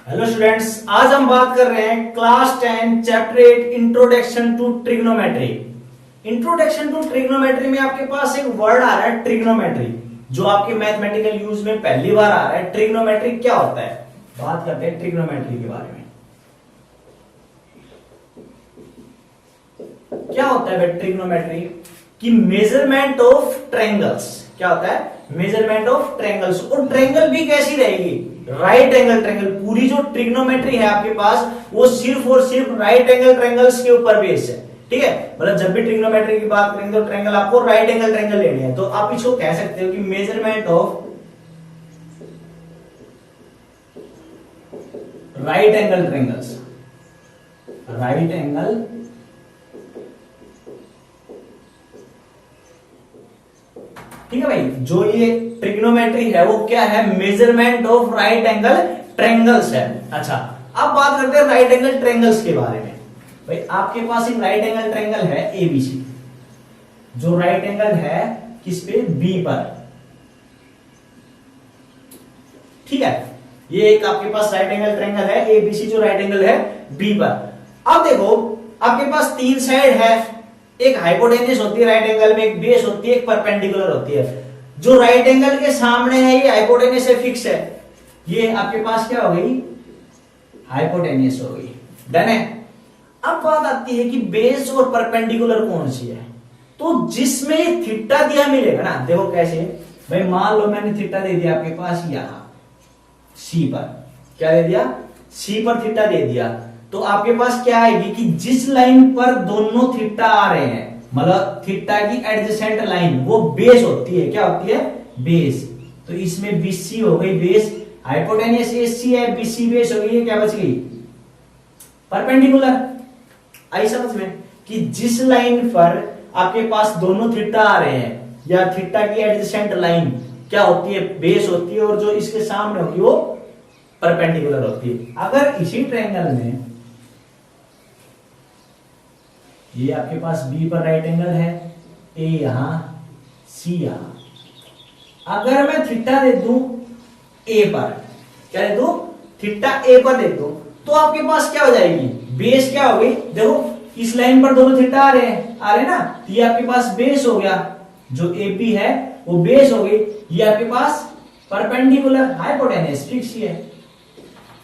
Hello students, आज हम बात कर रहे हैं class 10 chapter 8 introduction to trigonometry. Introduction to trigonometry में आपके पास एक वर्ड आ रहा है ट्रिग्नोमेट्री, जो आपके मैथमेटिकल यूज में पहली बार आ रहा है। ट्रिग्नोमेट्री क्या होता है, बात करते हैं ट्रिग्नोमेट्री के बारे में। क्या होता है ट्रिग्नोमेट्री की मेजरमेंट ऑफ ट्रायंगल्स। क्या होता है मेजरमेंट ऑफ ट्रायंगल्स, और ट्रायंगल भी कैसी रहेगी, राइट एंगल ट्रायंगल। पूरी जो ट्रिग्नोमेट्री है आपके पास वो सिर्फ और सिर्फ राइट एंगल ट्रायंगल्स के ऊपर बेस्ड है। ठीक है, मतलब जब भी ट्रिग्नोमेट्री की बात करेंगे तो ट्रायंगल आपको राइट एंगल ट्रायंगल लेनी है। तो आप इसको कह सकते हो कि measurement of right angle triangles. Right angle ठीक है भाई, जो ये ट्रिग्नोमेट्री है वो क्या है, measurement of right angle triangles है। अच्छा, अब बात करते हैं राइट एंगल ट्रायंगल्स के बारे में। भाई आपके पास एक राइट एंगल ट्रायंगल है एबीसी, जो राइट एंगल है किस पे, बी पर। ठीक है, ये एक आपके पास राइट एंगल ट्रायंगल है एबीसी, जो राइट एंगल है बी पर। अब देखो आपके पास तीन साइड है, एक हाइपोटेन्यूस होती है राइट एंगल में, एक बेस होती है, एक परपेंडिकुलर होती है। जो राइट एंगल के सामने है ये हाइपोटेन्यूस है, फिक्स है। ये आपके पास क्या हो गई, हाइपोटेन्यूस हो गई। डन है। अब बात आती है कि बेस और परपेंडिकुलर कौन सी है। तो जिसमें थीटा दिया मिलेगा ना, देखो कैसे भाई, मान लो मैंने थीटा दे दिया आपके पास यहां सी पर। क्या दे दिया, सी पर थीटा दे दिया। तो आपके पास क्या आएगी कि जिस लाइन पर दोनों थीटा आ रहे हैं, मतलब थीटा की एडजेसेंट लाइन, वो बेस होती है। क्या होती है, बेस। तो इसमें बीसी हो गई बेस, हाइपोटेन्यूस एसी है, बीसी बेस हो गई, क्या बच गई, परपेंडिकुलर। आई समझ में कि जिस लाइन पर आपके पास दोनों थीटा आ रहे हैं, या थीटा की एडजेसेंट लाइन क्या होती है, बेस होती है, और जो इसके सामने होगी वो परपेंडिकुलर होती है। अगर इसी ट्रायंगल में ये आपके पास बी पर राइट एंगल है, ए यहां, सी यहां, अगर मैं थीटा दे दूं ए पर, क्या दे दूं, थीटा ए पर दे दूं, तो आपके पास क्या हो जाएगी, बेस क्या हो गई। देखो इस लाइन पर दोनों थीटा आ रहे ना, तो ये आपके पास बेस हो गया, जो ए बी है वो बेस हो गई। ये आपके पास परपेंडिकुलर, हाइपोटेन्यूस फिक्स है।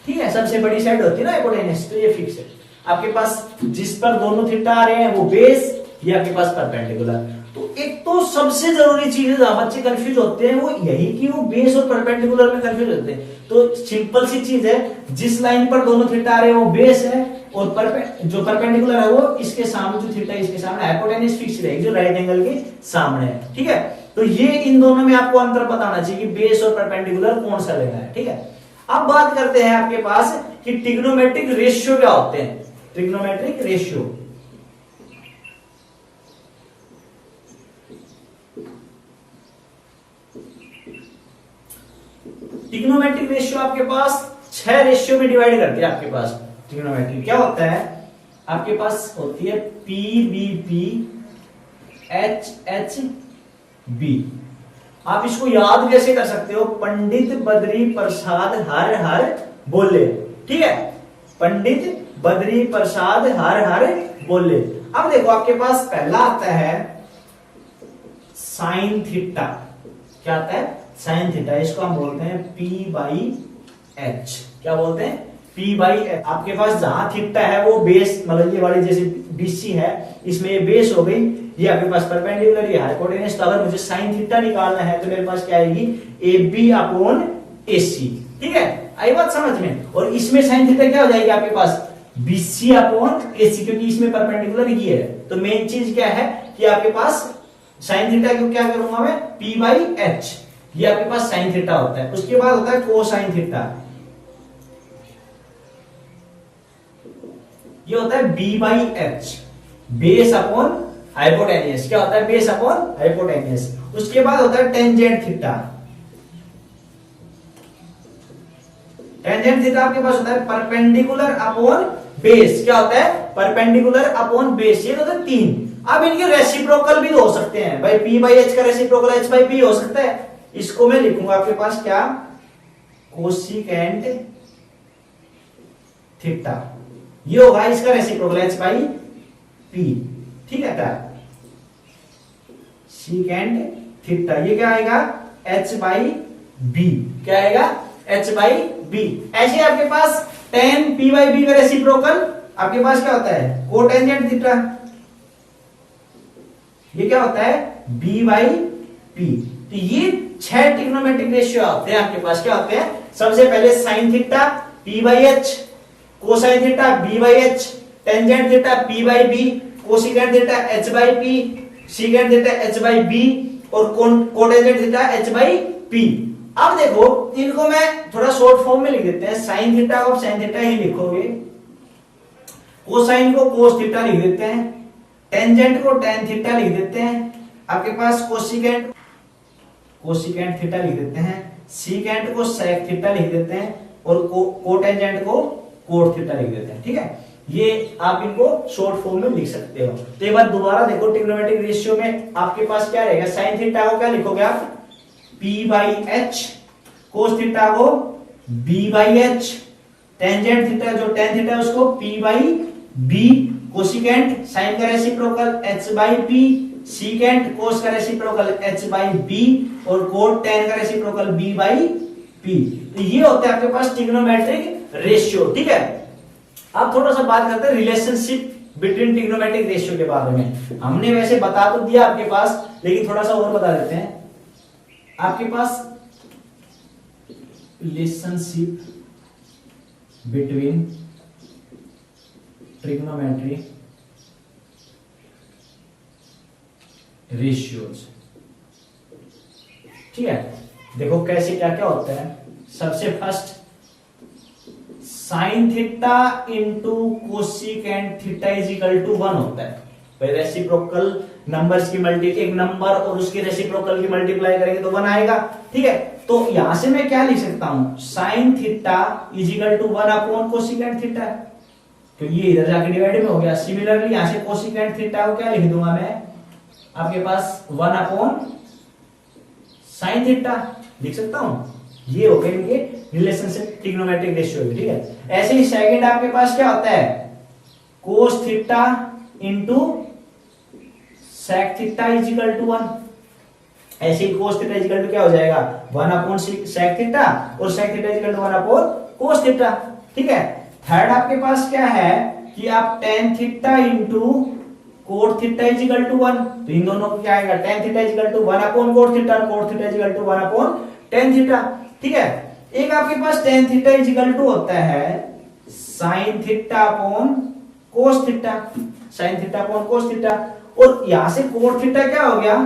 ठीक है, सबसे बड़ी साइड होती है ना हाइपोटेन्यूस, तो ये फिक्स है। आपके पास जिस पर दोनों थीटा आ रहे हैं वो बेस, ये आपके पास परपेंडिकुलर। तो एक तो सबसे जरूरी चीज है जहां बच्चे कंफ्यूज होते हैं वो यही कि वो बेस और परपेंडिकुलर में कंफ्यूज होते हैं। तो सिंपल सी चीज है, जिस लाइन पर दोनों थीटा आ रहे हैं वो बेस है, और जो परपेंडिकुलर है वो इसके सामने, जो थीटा इसके सामने, हाइपोटेन्यूस फिक्स रहेगी जो राइट एंगल के सामने है। ठीक है, तो ये इन दोनों में आपको अंतर बताना चाहिए कि बेस और परपेंडिकुलर कौन सा लेना है। ठीक है, अब बात करते हैं आपके पास कि ट्रिग्नोमेट्रिक रेशियो क्या होते हैं। ट्रिग्नोमेट्रिक रेशियो, ट्रिग्नोमेट्रिक रेशियो आपके पास 6 रेशियो में डिवाइड करते हैं। आपके पास ट्रिग्नोमेट्री क्या होता है, आपके पास होती है P B P H H B. आप इसको याद कैसे कर सकते हो, पंडित बद्री प्रसाद हर हर बोले। ठीक है, पंडित बद्री प्रसाद हर हर बोले। अब देखो आपके पास पहला आता है साइन थीटा। क्या आता है, साइन थीटा। इसको हम बोलते हैं पी बाई एच। क्या बोलते हैं, पी बाई एच। आपके पास जहां थीटा है वो बेस, मतलब ये वाली जैसे बीसी है, इसमें ये बेस हो गई, ये आपके पास परपेंडिकुलर, ये हाइपोटेन्यूस। तो अगर मुझे साइन थीटा निकालना है तो मेरे पास क्या आएगी, ए बी अपॉन ए सी। ठीक है, आई बात समझ में। और इसमें साइन थीटा क्या हो जाएगी आपके पास, बीसी अपॉन एसी, क्योंकि इसमें परपेंडिकुलर ये है। तो मेन चीज क्या है कि आपके पास साइन थीटा को क्या करूंगा मैं, पी बाई एच, ये आपके पास साइन थीटा होता है। उसके बाद होता है कोसाइन थीटा, ये होता है B by H, base upon hypotenuse. क्या होता है, बेस अपॉन हाइपोटेन्यूस। उसके बाद होता है टेंजेंट थीटा। टेंजेंट थीटा आपके पास होता है परपेंडिकुलर अपॉन बेस। क्या होता है, परपेंडिकुलर अपॉन बेस। ये होता है 3। अब इनके रेसिप्रोकल भी तो हो सकते हैं भाई, पी बाई एच का रेसिप्रोकल एच बाई पी हो सकता है। इसको मैं लिखूंगा आपके पास क्या, कोसिकेंट थीटा, ये होगा इसका रेसिप्रोकल h बाई p, ठीक है क्या, सीकेंड थीटा, ये क्या आएगा h बाई b, क्या आएगा h बाई b। ऐसे आपके पास tan p बाई b का रेसिप्रोकल आपके पास क्या होता है, कोटेंजेंट थीटा, ये क्या होता है b बाई p। तो ये 6 ट्रिग्नोमेट्रिक रेशियो होते हैं आपके पास, क्या होते हैं, सबसे पहले sine theta p by h, cosine theta b by h, tangent theta p by b, cosecant theta h by p, secant theta h by b और cotangent theta h by p। अब देखो इनको मैं थोड़ा शॉर्ट फॉर्म में लिख देते हैं, साइन थीटा को साइन थीटा ही लिखोगे, कोसाइन को कोस थीटा लिख देते हैं, टेंजेंट को टेन थीटा लिख देते हैं, आपके पास कोसिकेंट थीटा लिख देते हैं, सीकेंट को सेक थीटा लिख देते हैं और कोटेंजेंट को कोट थीटा लिख देते हैं, ठीक है। ये आप इनको शॉर्ट फॉर्म में लिख सकते हो। तो एक बार दोबारा देखो, ट्रिग्नोमेट्रिक रेशियो में आपके पास क्या रहेगा, साइन थीटा को क्या लिखोगे आप p by h, cos theta को b by h, tangent theta जो टेन थीटा है उसको p by b, cosecant sine का reciprocal h by p, secant cos का रेसिप्रोकल h बाई b और कोट टेन का रेसिप्रोकल b बाई p। तो ये होते हैं आपके पास ट्रिग्नोमेट्रिक रेशियो, ठीक है। अब थोड़ा सा बात करते हैं रिलेशनशिप बिटवीन ट्रिग्नोमेट्रिक रेशियो के बारे में। हमने वैसे बता तो दिया आपके पास, लेकिन थोड़ा सा और बता देते हैं। आपके पास रिलेशनशिप बिटवीन ट्रिग्नोमेट्रिक रेशियोज, ठीक है। देखो कैसे क्या क्या होता है। सबसे first sine theta into cosecant theta is equal to 1 होता है। भाई रेसिप्रोकल नंबर्स की एक नंबर और उसके रेसिप्रोकल की मल्टीप्लाई करेंगे तो 1 आएगा, ठीक है। तो यहां से मैं क्या लिख सकता हूं, sine theta is equal to 1 upon cosecant theta, क्योंकि ये इधर जाके डिवाइड में हो गया। सिमिलरली यहां से कोसिकेंट थीटा को क्या लिख दूंगा मैं, आपके पास 1 अपॉन साइन थीटा लिख सकता हूं। ये हो गए इनके रिलेशनशिप ट्रिग्नोमेट्रिक रेशियो, ठीक है। ऐसे ही सेकंड आपके पास क्या होता है, cos theta into sec theta is equal to 1। ऐसे ही cos theta is equal to क्या हो जाएगा, 1 अपॉन सेक थीटा और sec theta is equal to 1 upon cos theta, ठीक है। थर्ड आपके पास क्या है कि आप tan theta into cot theta is equal to 1, तो इन दोनों को क्या आएगा, tan theta is equal to 1 upon cot theta और cot theta is equal to 1 upon tan theta, ठीक है। एक आपके पास tan theta is equal to होता है sine theta upon cos theta, sine theta upon cos theta, और यहां से कोट थीटा क्या हो गया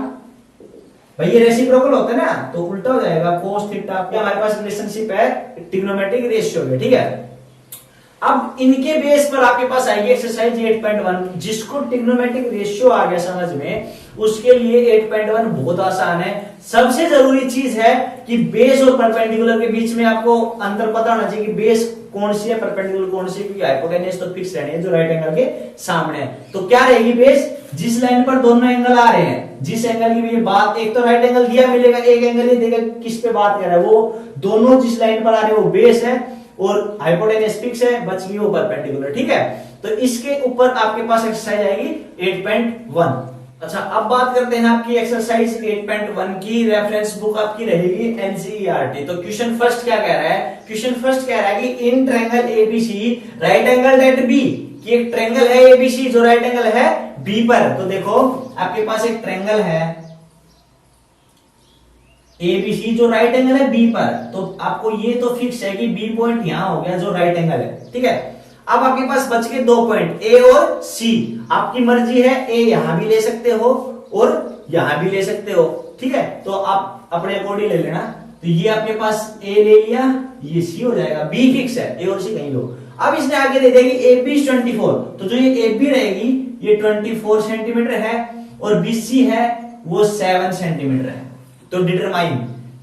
भाई, ये रेसिप्रोकल होता है ना, तो उल्टा हो जाएगा कोस थीटा। हमारे पास रिलेशनशिप है ट्रिग्नोमेट्रिक रेशियो में, ठीक है। अब इनके बेस पर आपके पास आएगी एक्सरसाइज 8.1, जिसको ट्रिग्नोमेट्रिक रेशियो आ गया समझ में, उसके लिए 8.1 बहुत आसान है। सबसे जरूरी चीज है कि बेस और परपेंडिकुलर के बीच में आपको अंतर पता होना चाहिए कि बेस कौन सी है, परपेंडिकुलर कौन सी है, क्योंकि हाइपोटेन्यूज तो फिक्स रहनी है जो राइट एंगल के सामने है। तो क्या रहेगी बेस, जिस लाइन पर दोनों एंगल आ रहे हैं, जिस एंगल की ये बात, एक तो राइट एंगल दिया मिलेगा, एक एंगल ही देगा किस पे बात कर रहा है, वो दोनों जिस लाइन पर आ रहे हैं वो बेस है और हाइपोटेन्यूज फिक्स है, बच गई वो परपेंडिकुलर, ठीक है। तो इसके ऊपर आपके पास एक्सरसाइज आएगी 8.1। अच्छा, अब बात करते हैं आपकी एक्सरसाइज 8.1 की। रेफरेंस बुक आपकी रहेगी एनसीईआरटी। तो क्वेश्चन फर्स्ट क्या कह रहा है, क्वेश्चन फर्स्ट कह रहा है कि in triangle ABC right angle at B, कि एक ट्रायंगल है एबीसी जो राइट एंगल है बी पर। तो देखो आपके पास एक ट्रायंगल है एबीसी जो राइट एंगल है बी पर, तो आपको ये तो फिक्स है कि बी पॉइंट यहां हो गया जो राइट एंगल है, ठीक है। अब आपके पास बच के 2 पॉइंट ए और सी, आपकी मर्जी है, ए यहां भी ले सकते हो और यहां भी ले सकते हो, ठीक है। तो आप अपने अकॉर्डिंग ले लेना। तो ये आपके पास ए ले लिया, ये सी हो जाएगा, बी फिक्स है, ए और सी कहीं लो। अब इसने आगे दे देगी ए बी 24, तो जो ये ए बी रहेगी ये 24 सेंटीमीटर है और बी सी है वो 7 सेंटीमीटर है। तो डिटरमाइन,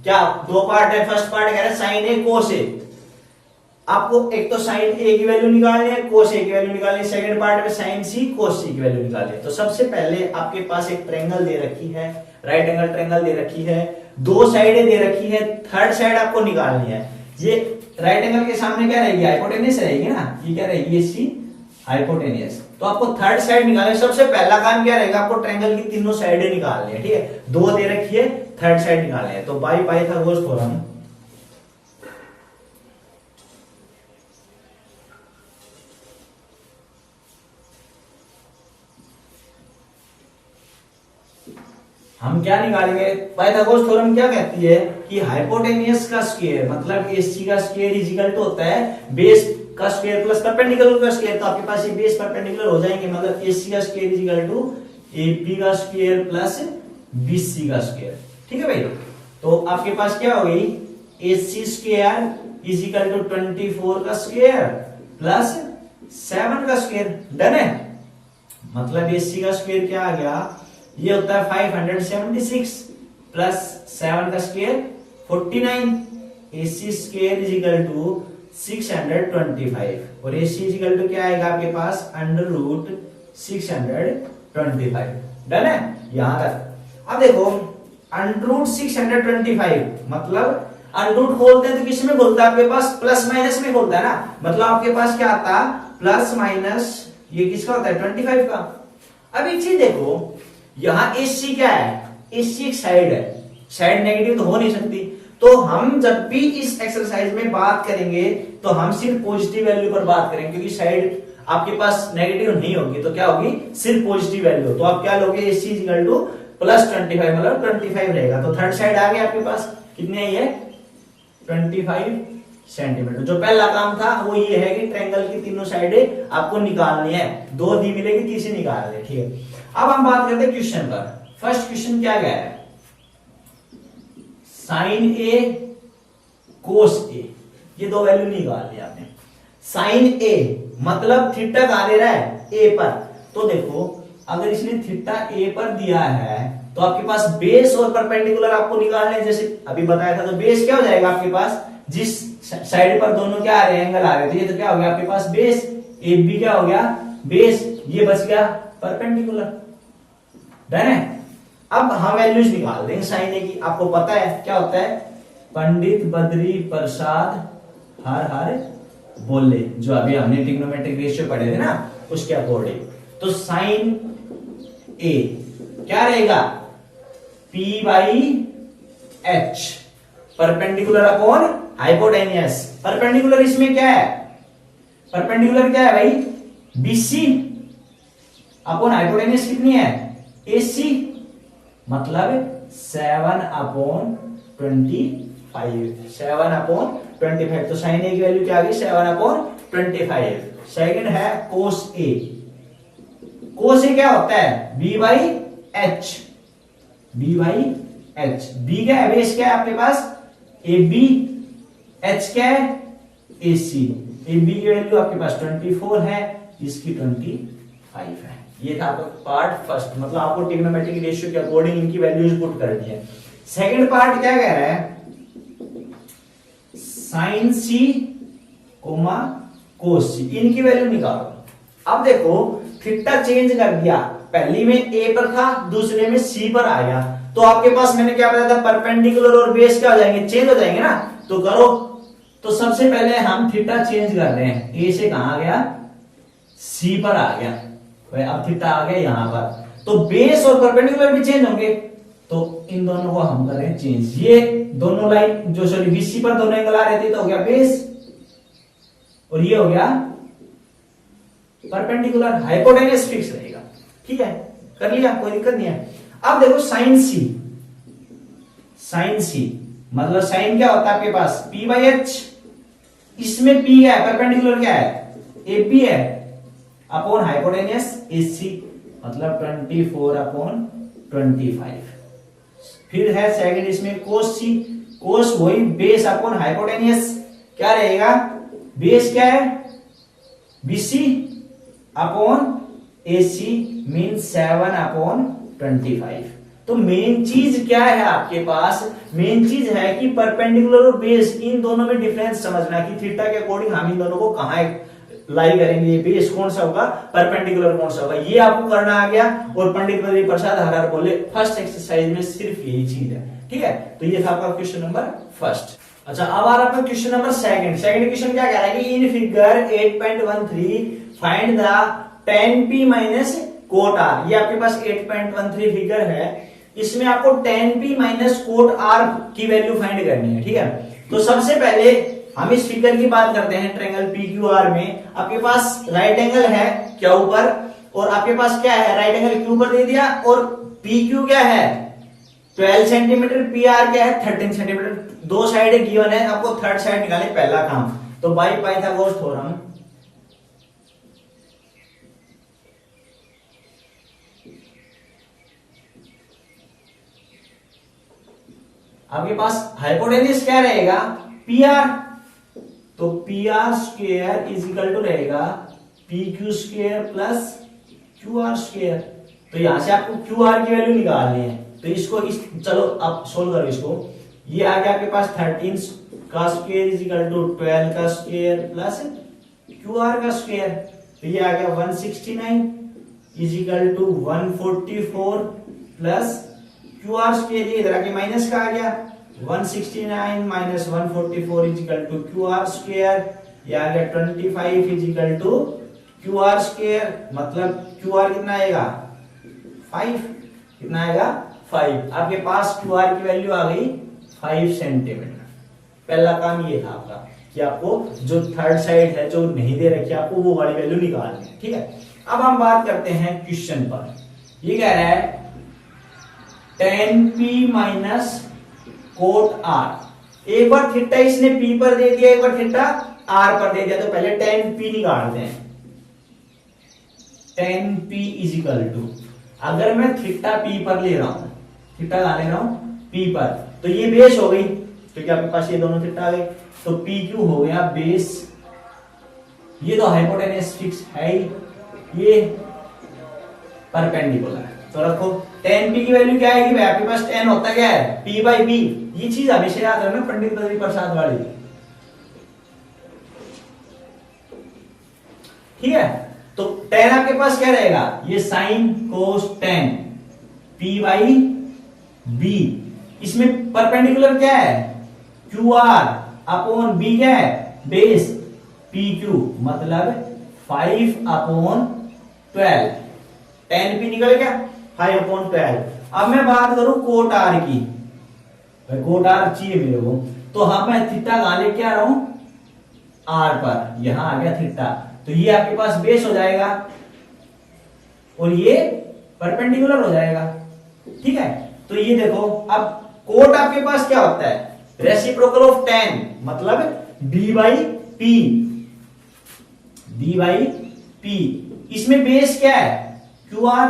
क्या 2 पार्ट है, फर्स्ट पार्ट कह रहा है साइन ए कोस ए, आपको एक तो साइन ए की वैल्यू निकालनी है, कोस ए की वैल्यू निकालनी है, सेकंड पार्ट में साइन सी कोस सी की वैल्यू निकालनी है। तो सबसे पहले आपके पास एक ट्रायंगल दे रखी है, राइट एंगल ट्रायंगल दे रखी है, 2 साइडें दे रखी है, थर्ड साइड आपको निकालनी है। ये राइट एंगल के सामने क्या रहेगी, हाइपोटेनियस रहेगी ना, ये क्या रहेगी, एसी हाइपोटेनियस। तो आपको थर्ड साइड निकालना है। सबसे पहला काम क्या रहेगा, आपको ट्रायंगल की तीनों साइडें निकालनी है, ठीक है, दो दे रखी है, थर्ड साइड निकालनी है। तो बाय पाइथागोरस थ्योरम हम क्या निकालेंगे, पाइथागोरस थ्योरम क्या कहती है कि हाइपोटेनियस का स्क्वायर मतलब एसी का स्क्वायर इज इक्वल टू होता है बेस का स्क्वायर प्लस परपेंडिकुलर का स्क्वायर। तो आपके पास ये बेस परपेंडिकुलर हो जाएंगे, मतलब एसी का square is equal to AB का स्क्वायर प्लस बीसी का स्क्वायर, ठीक है भाई। तो आपके पास क्या हो गई, AC square is equal to 24 का स्क्वायर प्लस 7 का स्क्वायर, डन है। मतलब एसी का स्क्वायर क्या आ गया, ये होता है 576 प्लस 7 का square 49, AC square is equal to 625 और एसी इज इक्वल टू क्या आएगा आपके पास अंडर रूट 625, डन है यहां तक। अब देखो अंडर रूट 625 मतलब अंडर रूट खोलते हैं तो किस में खोलता है आपके पास, प्लस माइनस में खोलता है ना, मतलब आपके पास क्या आता प्लस माइनस, ये किसका होता है 25 का। अब एक चीज देखो, यहां एसी क्या है, एसी एक साइड है, साइड नेगेटिव तो हो नहीं सकती। तो हम जब भी इस एक्सरसाइज में बात करेंगे तो हम सिर्फ पॉजिटिव वैल्यू पर बात करेंगे, क्योंकि साइड आपके पास नेगेटिव नहीं होगी तो क्या होगी सिर्फ पॉजिटिव वैल्यू। तो आप क्या लोगे, AC is equal two plus 25 मतलब 25 रहेगा। तो थर्ड साइड आ गया आपके पास, कितने है ये 25 सेंटीमीटर। जो पहला काम था वो ये है कि ट्रायंगल की तीनों साइडें आपको निकालनी है, दो दी मिलेगी तीसरी निकाल ले, ठीक है। अब हम बात करते हैं क्वेश्चन पर। फर्स्ट क्वेश्चन क्या गया है, साइन ए कोस ए, ये दो वैल्यू निकाल ली आपने। साइन ए मतलब थीटा कहां दे रहा है, ए पर। तो देखो अगर इसने थीटा ए पर दिया है तो आपके पास बेस और परपेंडिकुलर आपको निकालने हैं, जैसे अभी बताया था। तो बेस क्या हो जाएगा आपके पास, जिस साइड पर दोनों क्या आ रहे हैं एंगल आ रहे थे, ये तो क्या हो गया आपके पास बेस, ए बी क्या हो गया बेस, ये बच गया परपेंडिकुलर, डन है। अब हम वैल्यूज निकाल देंगे साइन ए की। आपको पता है क्या होता है, पंडित बद्री प्रसाद हर हर बोले, जो अभी हमने ट्रिग्नोमेट्रिक रेशियो पढ़े थे ना उसके अकॉर्डिंग। तो साइन ए क्या रहेगा, P by H perpendicular upon hypotenuse. Perpendicular इसमें क्या है, परपेंडिकुलर क्या है भाई BC अपॉन हाइपोटेनियस कितनी है AC, मतलब 7 अपॉन 25, 7 अपॉन 25। तो साइन ए की वैल्यू क्या आ गई 7 अपॉन 25। सेकंड है कोस ए, कोस ए क्या होता है B by H, B by H. B क्या है बेस क्या है आपके पास AB, H क्या है AC। AB की वैल्यू आपके पास 24 है, इसकी 25 है। ये था आपका पार्ट फर्स्ट, मतलब आपको ट्रिग्नोमेट्रिक रेशियो के अकॉर्डिंग इनकी वैल्यूज पुट करनी है। सेकंड पार्ट क्या कह रहा है, साइन सी कोमा कोस सी, इनकी वैल्यू निकालो। अब देखो थीटा चेंज कर दिया, पहली में ए पर था दूसरे में सी पर आ गया। तो आपके पास मैंने क्या बताया था, परपेंडिकुलर और बेस क्या हो जाएंगे चेंज हो जाएंगे ना। तो करो, तो सबसे पहले हम थीटा चेंज कर रहे हैं, ए से कहां आ गया सी पर आ गया, अब थीटा आ गया यहां पर। तो बेस और परपेंडिकुलर भी चेंज होंगे, तो इन दोनों को हम कर रहे हैं चेंज। ये दोनों लाइन जो सॉरी बीसी पर दोनों एंगल आ रहे थे तो हो गया बेस और ये हो गया परपेंडिकुलर, हाइपोटेनियस फिक्स रहेगा, ठीक है कर लिया कोई दिक्कत नहीं है। अब देखो साइन सी, साइन सी मतलब साइन क्या होता है आपके पास P बाई एच, इसमें P क्या है परपेंडिकुलर क्या है AB है अपॉन हाइपोटेनियस AC, मतलब 24 अपॉन 25। फिर है सेकंड इसमें कोस सी, कोस वही बेस अपॉन हाइपोटेनियस, क्या रहेगा बेस क्या है BC upon AC mean 7 upon 25। तो मेन चीज क्या है आपके पास, मेन चीज है कि परपेंडिकुलर और बेस इन दोनों में डिफरेंस समझना कि थीटा के अकॉर्डिंग हम इन दोनों को कहां लाई करेंगे, बेस कौन सा होगा परपेंडिकुलर कौन सा होगा, ये आपको करना आ गया। और पंडित बद्री प्रसाद हर बोले फर्स्ट एक्सरसाइज में सिर्फ यही चीज है, ठीक है। तो ये था आपका क्वेश्चन नंबर फर्स्ट। अच्छा, अब आ रहा है question number second. Second question क्या कह रहा है कि in figure 8.13 find the tan p minus cot r। ये आपके पास 8.13 फिगर है, इसमें आपको tan p minus cot r की वैल्यू फाइंड करनी है। ठीक है, तो सबसे पहले हम इस फिगर की बात करते हैं। ट्रायंगल PQR में आपके पास राइट एंगल है क्या ऊपर, और आपके पास क्या है, राइट एंगल क्यू ऊपर दे दिया, और PQ क्या है 12 सेंटीमीटर, PR क्या है 13 सेंटीमीटर। दो साइड गिवन है, आपको थर्ड साइड निकालने पहला काम। तो बाई पाइथागोरस थ्योरम आपके पास हाइपोटेन्यूज क्या रहेगा PR, तो PR square is equal to रहेगा PQ square plus QR square. तो यहां से आपको QR की वैल्यू निकालनी है, तो इसको चलो आप सोल्व करो इसको। ये आ गया आपके पास 13 का स्क्वायर इज इक्वल टू 12 का स्क्वायर प्लस QR का स्क्वायर। तो ये आ गया 169 is equal to 144 plus QR square, ये इधर आके माइनस का आ गया 169 minus 144 is equal to QR square. ये आ गया 25 is equal to QR square, मतलब QR कितना आएगा 5, कितना आएगा 5। आपके पास QR की वैल्यू आ गई 5 सेंटीमीटर। पहला काम ये था आपका कि आपको जो थर्ड साइड है जो नहीं दे रखी आपको वो वाली वैल्यू निकालनी है। ठीक है, अब हम बात करते हैं क्वेश्चन पर। ये कह रहा है tan p minus cot r। एक बार थीटा इसने p पर दे दिया, एक बार थीटा r पर दे दिया, तो पहले tan p निकालते हैं। tan p is equal to, अगर मैं थीटा p पर ले रहा हूं, थीटा कहां ले रहा हूं p पर, तो ये बेस हो गई, क्योंकि आपके पास ये दोनों थीटा आ गए, तो PQ हो गया बेस। ये तो हाइपोटेन्यूज फिक्स है ही, ये परपेंडिकुलर है, तो रखो। tan p की वैल्यू क्या आएगी भाई, आपके पास tan होता क्या है p बाई b। ये चीज हमेशा याद रखना, पंडित बद्री प्रसाद वाली। ठीक है, तो tan आपके पास क्या रहेगा, ये sine cos tan p by b। इसमें परपेंडिकुलर क्या है QR अपॉन b, क्या है बेस PQ, मतलब 5 अपॉन 12। tan p निकल गया 5 अपॉन 12। अब मैं बात करूं कोट r की, भाई कोट r चाहिए मेरे को, तो हाँ मैं थीटा कहां लेके आ रहा हूं r पर, यहां आ गया थीटा, तो ये आपके पास बेस हो जाएगा और ये परपेंडिकुलर हो जाएगा। ठीक है, तो ये देखो, अब कोट आपके पास क्या होता है रेसिप्रोकल ऑफ tan, मतलब b by p, b by p। इसमें बेस क्या है QR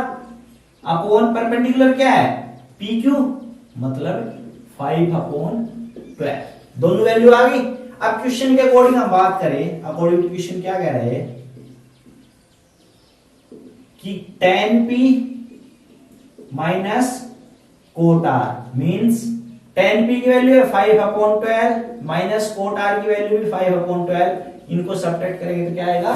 अपॉन परपेंडिकुलर क्या है PQ, मतलब 5 अपॉन 12। दोनों वैल्यू आ गई। अब क्वेश्चन के अकॉर्डिंग हम बात करें, अकॉर्डिंग टू क्वेश्चन क्या कह रहे हैं कि tan p minus cot r means tan p की वैल्यू है 5 अपॉन 12 माइनस कोट r की वैल्यू भी 5 अपॉन 12। इनको सब्ट्रैक्ट करेंगे तो क्या आएगा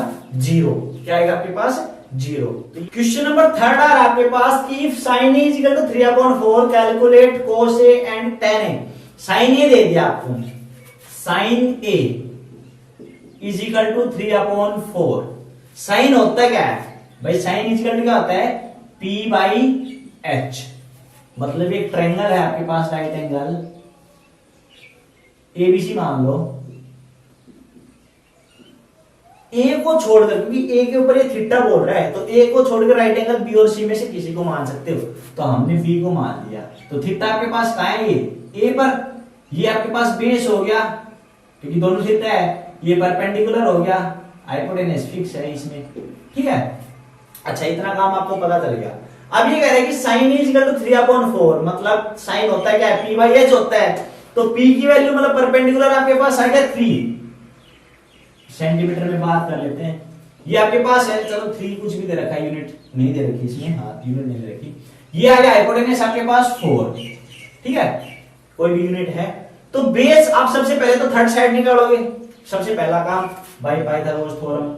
0। क्या आएगा आपके पास 0। क्वेश्चन नंबर थर्ड आ रहा है आपके पास, if sin a is equal to 3 upon 4 calculate cos a and tan a। sin a दे दिया आपको, sin a is equal to 3 upon 4। Sine होता क्या है भाई, साइन इज इक्वल टू क्या होता है p बाई h, मतलब एक ट्रायंगल है आपके पास राइट एंगल ABC मान लो, ए को छोड़कर, क्योंकि ए के ऊपर ये थीटा बोल रहा है, तो ए को छोड़कर राइट एंगल बी और सी में से किसी को मान सकते हो, तो हमने बी को मान लिया। तो थीटा आपके पास कहां है, ये ए पर, ये आपके पास बेस हो गया क्योंकि दोनों थीटा है, ये परपेंडिकुलर हो गया, हाइपोटेन्यूज फिक्स है इसमें। ठीक है, अच्छा इतना काम आपको पता चल गया। अब ये कह रहे हैं कि sin is equal to 3 upon 4, मतलब साइन होता है क्या है p बाई h होता है, तो p की वैल्यू मतलब परपेंडिकुलर आपके पास आ गया 3 सेंटीमीटर में बात कर लेते हैं। ये आपके पास है, चलो 3 कुछ भी दे रखा है, यूनिट नहीं दे रखी इसमें, हाँ यूनिट नहीं दे रखी। ये आ गया हाइपोटेन्यूज आपके पास 4। ठीक है, कोई भी यूनिट है, तो बेस आप सबसे पहले तो थर्ड साइड निकालोगे, सबसे पहला काम बाय पाइथागोरस थ्योरम।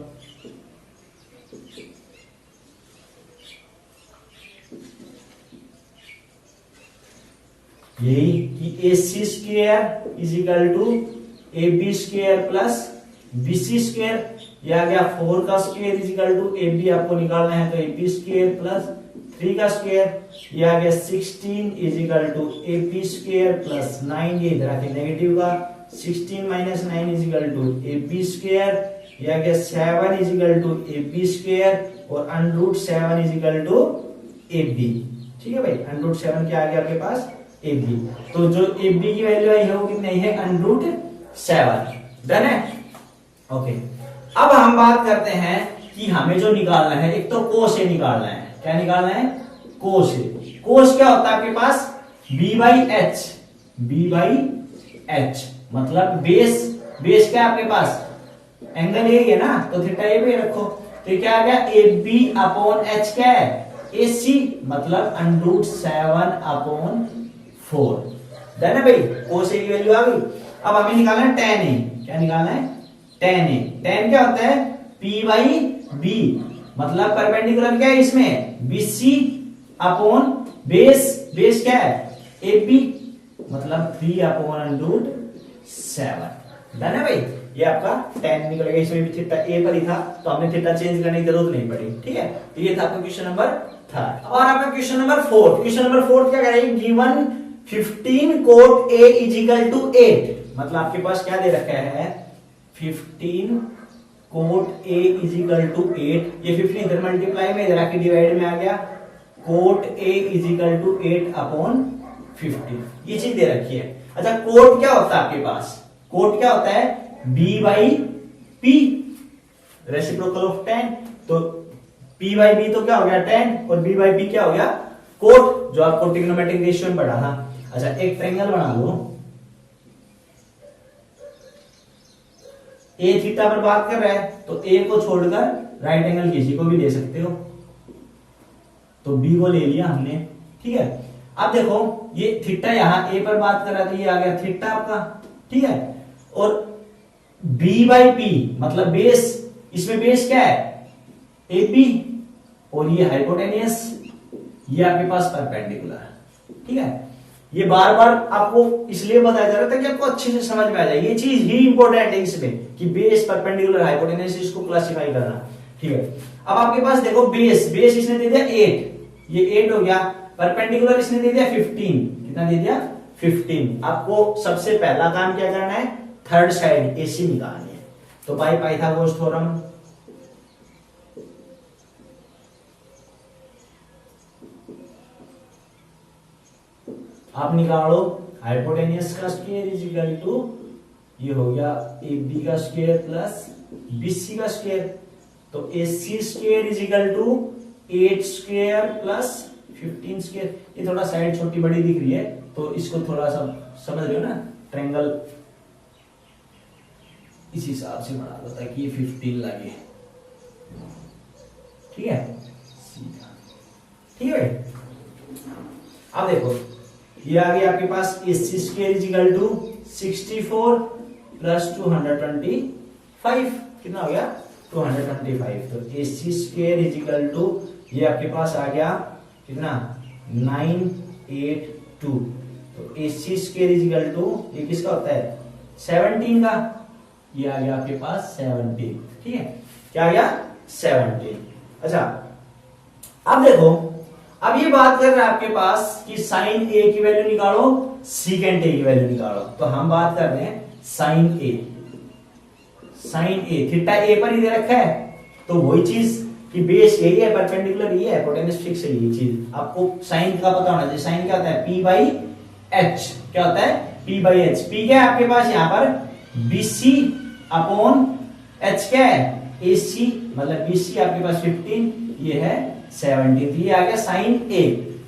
यही कि AC square is equal to AB square plus BC square, ये आ गया 4 का square is equal to AB आपको निकालना है तो AB स्क्वायर प्लस 3 का स्क्वायर, ये आ गया 16 is equal to AP square plus 9, ये इधर आके नेगेटिव का 16 minus 9 is equal to AP square, ये आ गया 7 is equal to AP square और under 7 is equal to AB। ठीक है भाई, अंडर 7 क्या आ गया आपके पास AB, तो जो AB की वैल्यू आई है वो कितनी है अंडर 7। डन है, ओके। अब हम बात करते हैं कि हमें जो निकालना है, एक तो कोस ए निकालना है। क्या निकालना है? कोस ए। कोस क्या होता है आपके पास? b by H, b by H मतलब बेस, बेस क्या है आपके पास? एंगल ए है ना, तो थीटा ए पे रखो, तो क्या आ गया ए बी अपॉन एच क्या है? ए सी मतलब अंडर 7 अपॉन 4। डन है भाई, कोस ए की वैल्यू आ गई। अब हमें निकालना है tan ए। क्या निकालना है? tan ए। tan क्या होता है? p बाई b मतलब परपेंडिकुलर क्या है इसमें? BC अपॉन बेस, बेस क्या है? AB मतलब 3 अपॉन अंडर 7। डन है भाई, ये आपका tan निकल गया। इसमें भी थीटा ए पर ही था तो हमने थीटा चेंज करने की जरूरत नहीं पड़ी। ठीक है, तो ये था आपका क्वेश्चन नंबर 3। और आपका क्वेश्चन नंबर 4। क्वेश्चन नंबर 4 क्या कह रहा है? Given 15 cot A is equal to 8, मतलब आपके पास क्या दे रखा है? 15 cot A is equal to 8। ये 15 इधर मल्टीप्लाई में, इधर आके डिवाइड में आ गया। cot A is equal to 8 upon 15, ये चीज दे रखी है। अच्छा, cot क्या होता है आपके पास? cot क्या होता है? b by p, reciprocal of tan। तो p बाई b तो क्या हो गया? tan, और b बाई p क्या हो गया? cot, जो आपको ट्रिग्नोमेट्रिक रेशियो में पढ़ा था। अच्छा, एक ट्रायंगल बना लो। ए थीटा पर बात कर रहा है तो ए को छोड़कर राइट एंगल किसी को भी ले सकते हो, तो बी को ले लिया हमने। ठीक है, अब देखो ये थीटा यहां ए पर बात कर रहा है तो ये आ गया थीटा आपका। ठीक है, और बी बाई पी मतलब बेस, इसमें बेस क्या है? ए बी, और ये हाइपोटेनियस, ये आपके पास परपेंडिकुलर। ठीक है, ये बार बार आपको इसलिए बताया जा रहा था कि आपको अच्छे से समझ में आ जाए। ये चीज ही इंपॉर्टेंट है इसमें कि बेस, परपेंडिकुलर, हाइपोटेनस, इसको क्लासिफाई करना। ठीक है, अब आपके पास देखो बेस, बेस इसने दे दिया 8, ये 8 हो गया। परपेंडिकुलर इसने दे दिया 15, कितना दे दिया? 15। आपको सबसे पहला काम क्या करना है? थर्ड साइड AC निकालनी है। तो बाय पाइथागोरस थ्योरम आप निकालो। हाइपोटेनियस का स्क्वायर इज इक्वल टू, ये हो गया AB का स्क्वायर प्लस BC का स्क्वायर, तो AC square is equal to 8 square plus 15 square. ये थोड़ा साइड छोटी बड़ी दिख रही है तो इसको थोड़ा सा समझ रहे हो ना, ट्रायंगल इस हिसाब से बना दो ताकि ये 15 लगे। ठीक है, सीधा। ठीक है, अब देखो ये आ गया आपके पास AC square is equal to 64 plus 225, कितना हो गया? 225। तो AC square is equal to, ये आपके पास आ गया कितना? 982। तो AC square is equal to, ये किसका होता है? 17 का, ये आ गया आपके पास 17। ठीक है, क्या आ गया? 17। अच्छा, अब देखो, अब ये बात कर रहा है आपके पास कि साइन A की वैल्यू निकालो, सीकेंट A की वैल्यू निकालो। तो हम बात कर रहे हैं sine A। Sine A theta A पर ही दे रखा है, तो वही चीज कि बेस यही है, परपेंडिकुलर ये है, हाइपोटेनस फिक्स है, ये चीज आपको साइन का पता होना चाहिए। साइन क्या होता है? P by H। क्या होता है? P by H। P क्या है आपके पास यहाँ पर? BC अपॉन H क्या है? AC मतलब BC आपके पास 15, ये है 17। ये आ गया साइन A।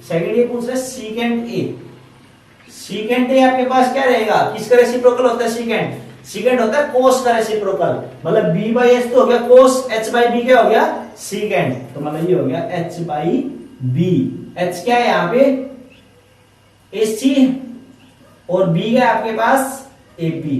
सेकंड ये पूछ रहा है सीकेंट A। सीकेंट A आपके पास क्या रहेगा? किसका रेसिप्रोकल होता है सीकेंट? सीकेंट होता है कोस का रेसिप्रोकल, मतलब b बाई एच तो हो गया कोस, h बाई बी क्या हो गया? सीकेंट। तो मतलब ये हो गया h बाई बी। h क्या है यहाँ पे? AC, और b क्या है आपके पास? AP।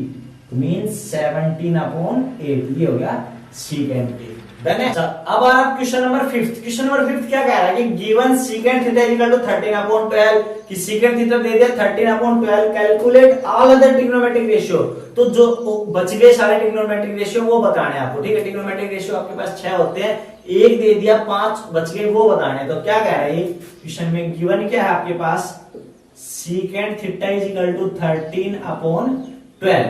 तो मीन्स 17 अपॉन 8, ये हो गया सीकेंट A। डन है। अब आप क्वेश्चन नंबर 5। क्वेश्चन नंबर 5 क्या कह रहा है कि given secant theta equal to 13/12 कि सीकेंट थीटा दे दिया 13/12, calculate all other trigonometric ratio. तो जो बच गए सारे ट्रिग्नोमेट्रिक रेशियो वो बताने हैं आपको, ठीक है। ट्रिग्नोमेट्रिक रेशियो आपके पास 6 होते हैं, एक दे दिया, 5 बच गए वो बताने हैं। तो क्या कह रहा है क्वेश्चन में, गिवन क्या है आपके पास, secant theta is equal to 13/12।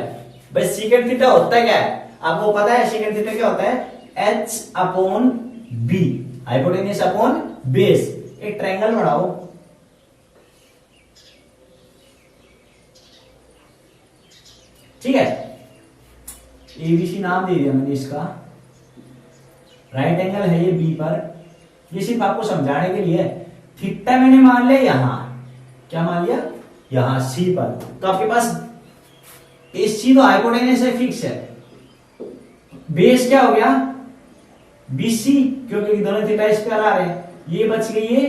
भाई सीकेंट थीटा होता क्या है आपको पता है, सीकेंट थीटा क्या होता है, h/b, हाइपोटेन्यूज अपॉन बेस। एक ट्रायंगल बनाओ, ठीक है, एबीसी नाम दे दिया मैंने इसका, राइट एंगल है ये बी पर, ये सिर्फ आपको समझाने के लिए। थीटा मैंने मान लिया यहां, क्या मान लिया, यहां सी पर, तो आपके पास एसी तो हाइपोटेन्यूज है, फिक्स है। बेस क्या हो गया, बीसी, क्योंकि दोनों थीटा इस पर आ रहे हैं, ये बच गई ये